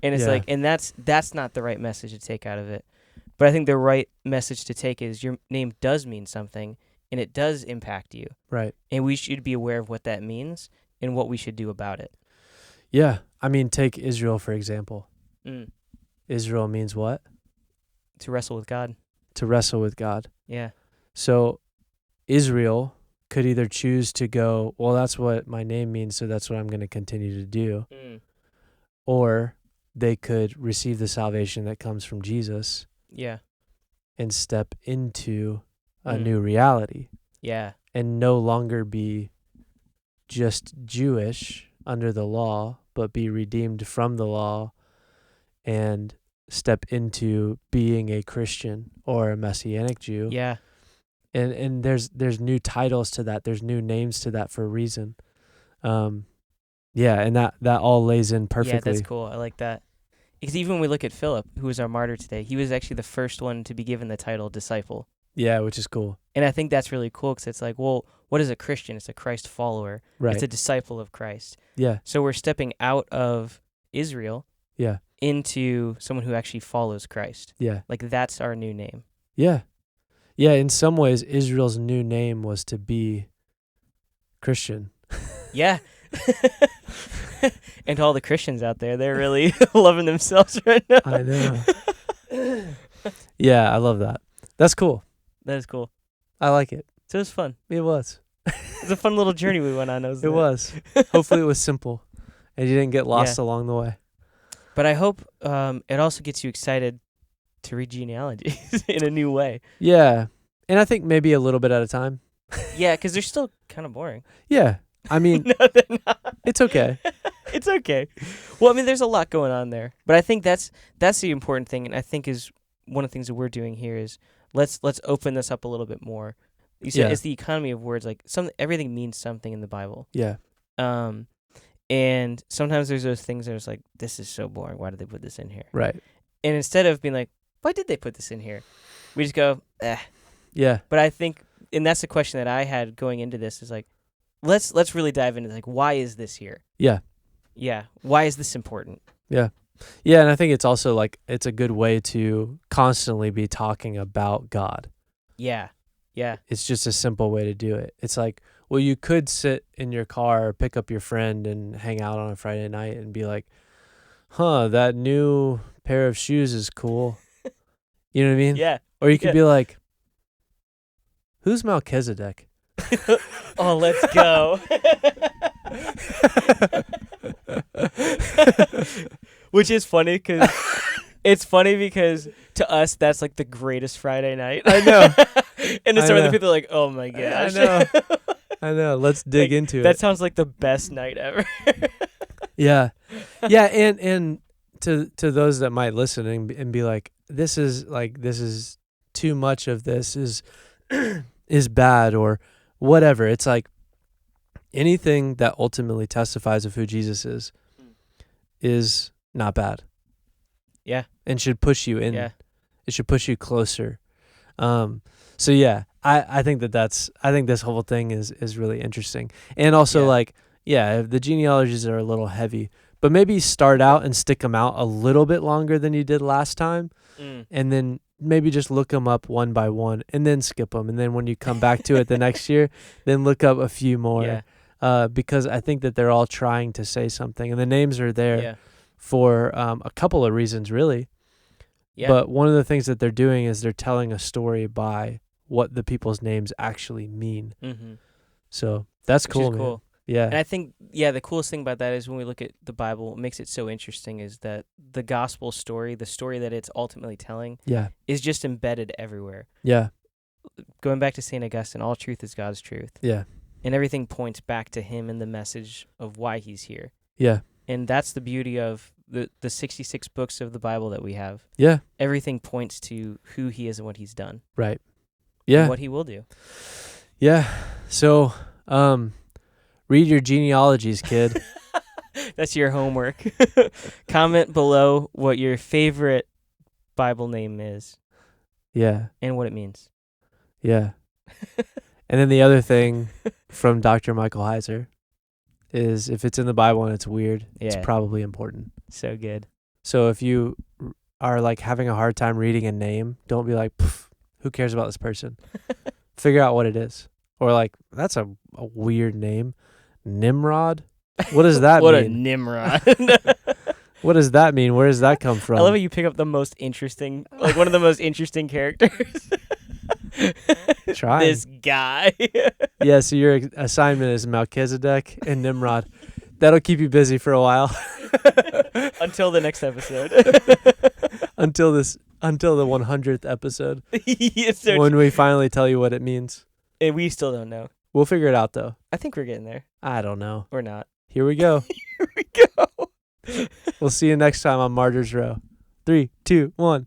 B: And it's like, and that's not the right message to take out of it. But I think the right message to take is your name does mean something, and it does impact you. Right. And we should be aware of what that means and what we should do about it.
A: Yeah. I mean, take Israel, for example. Israel means what?
B: To wrestle with God.
A: To wrestle with God.
B: Yeah.
A: So Israel could either choose to go, well, that's what my name means, so that's what I'm going to continue to do. Or they could receive the salvation that comes from Jesus. Yeah. And step into a new reality. Yeah. And no longer be just Jewish under the law, but be redeemed from the law and step into being a Christian or a Messianic Jew. Yeah. And there's new titles to that. There's new names to that for a reason. And that all lays in perfectly.
B: Yeah, that's cool. I like that. Because even when we look at Philip, who is our martyr today, he was actually the first one to be given the title disciple.
A: Yeah, which is cool.
B: And I think that's really cool because it's like, well, what is a Christian? It's a Christ follower. Right. It's a disciple of Christ. Yeah. So we're stepping out of Israel into someone who actually follows Christ. Yeah. Like that's our new name.
A: Yeah. Yeah, in some ways, Israel's new name was to be Christian.
B: Yeah. And to all the Christians out there, they're really loving themselves right now.
A: I know. Yeah, I love that. That's cool.
B: That is cool.
A: I like it.
B: So it was fun.
A: It was.
B: It's a fun little journey we went on.
A: It was. Hopefully it was simple and you didn't get lost along the way.
B: But I hope it also gets you excited to read genealogies in a new way.
A: Yeah. And I think maybe a little bit at a time.
B: Yeah, because they're still kind of boring.
A: Yeah. I mean,
B: No, they're not.
A: It's okay.
B: It's okay. Well, I mean, there's a lot going on there. But I think that's the important thing, and I think is one of the things that we're doing here is let's open this up a little bit more. You said it's the economy of words. Like everything means something in the Bible.
A: Yeah.
B: And sometimes there's those things that are like, this is so boring. Why did they put this in here?
A: Right.
B: And instead of being like, why did they put this in here? We just go, eh.
A: Yeah.
B: But I think, and that's the question that I had going into this is like, let's really dive into like, why is this here?
A: Yeah.
B: Yeah. Why is this important?
A: Yeah. Yeah. And I think it's also like, it's a good way to constantly be talking about God.
B: Yeah. Yeah.
A: It's just a simple way to do it. It's like, well, you could sit in your car or pick up your friend and hang out on a Friday night and be like, that new pair of shoes is cool. You know what I mean?
B: Yeah.
A: Or you could be like, who's Melchizedek?
B: Oh, let's go. Which is funny because to us that's like the greatest Friday night.
A: I know.
B: And to some other people are like, oh my gosh.
A: I know. Let's dig into it.
B: That sounds like the best night ever.
A: Yeah. Yeah, and to those that might listen and be like, this is too much of this is bad or whatever. It's like anything that ultimately testifies of who Jesus is not bad.
B: Yeah.
A: And should push you in.
B: Yeah.
A: It should push you closer. So yeah, I think I think this whole thing is really interesting. And also the genealogies are a little heavy, but maybe start out and stick them out a little bit longer than you did last time. And then maybe just look them up one by one and then skip them. And then when you come back to it the next year, then look up a few more. Because I think that they're all trying to say something, and the names are there for a couple of reasons, really. Yeah. But one of the things that they're doing is they're telling a story by what the people's names actually mean. Mm-hmm. So that's cool, man. Cool. Yeah.
B: And I think, the coolest thing about that is when we look at the Bible, what makes it so interesting is that the gospel story, the story that it's ultimately telling, is just embedded everywhere. Yeah. Going back to St. Augustine, all truth is God's truth. Yeah. And everything points back to him and the message of why he's here. Yeah. And that's the beauty of the 66 books of the Bible that we have. Yeah. Everything points to who he is and what he's done.
A: Right. Yeah.
B: And what he will do.
A: Yeah. So, read your genealogies, kid.
B: That's your homework. Comment below what your favorite Bible name is.
A: Yeah.
B: And what it means.
A: Yeah. And then the other thing from Dr. Michael Heiser is if it's in the Bible and it's weird, it's probably important.
B: So good.
A: So if you are like having a hard time reading a name, don't be like, who cares about this person? Figure out what it is. Or like, that's a weird name. Nimrod? What does that
B: what
A: mean?
B: What a Nimrod.
A: What does that mean? Where does that come from?
B: I love how you pick up the most interesting, like one of the most interesting characters.
A: Try
B: this guy.
A: Yeah, so your assignment is Melchizedek and Nimrod. That'll keep you busy for a while.
B: Until the next episode.
A: until the 100th episode. When we finally tell you what it means.
B: And we still don't know.
A: We'll figure it out, though.
B: I think we're getting there.
A: I don't know.
B: Or not.
A: Here we go.
B: Here we go.
A: We'll see you next time on Martyr's Row. 3, 2, 1.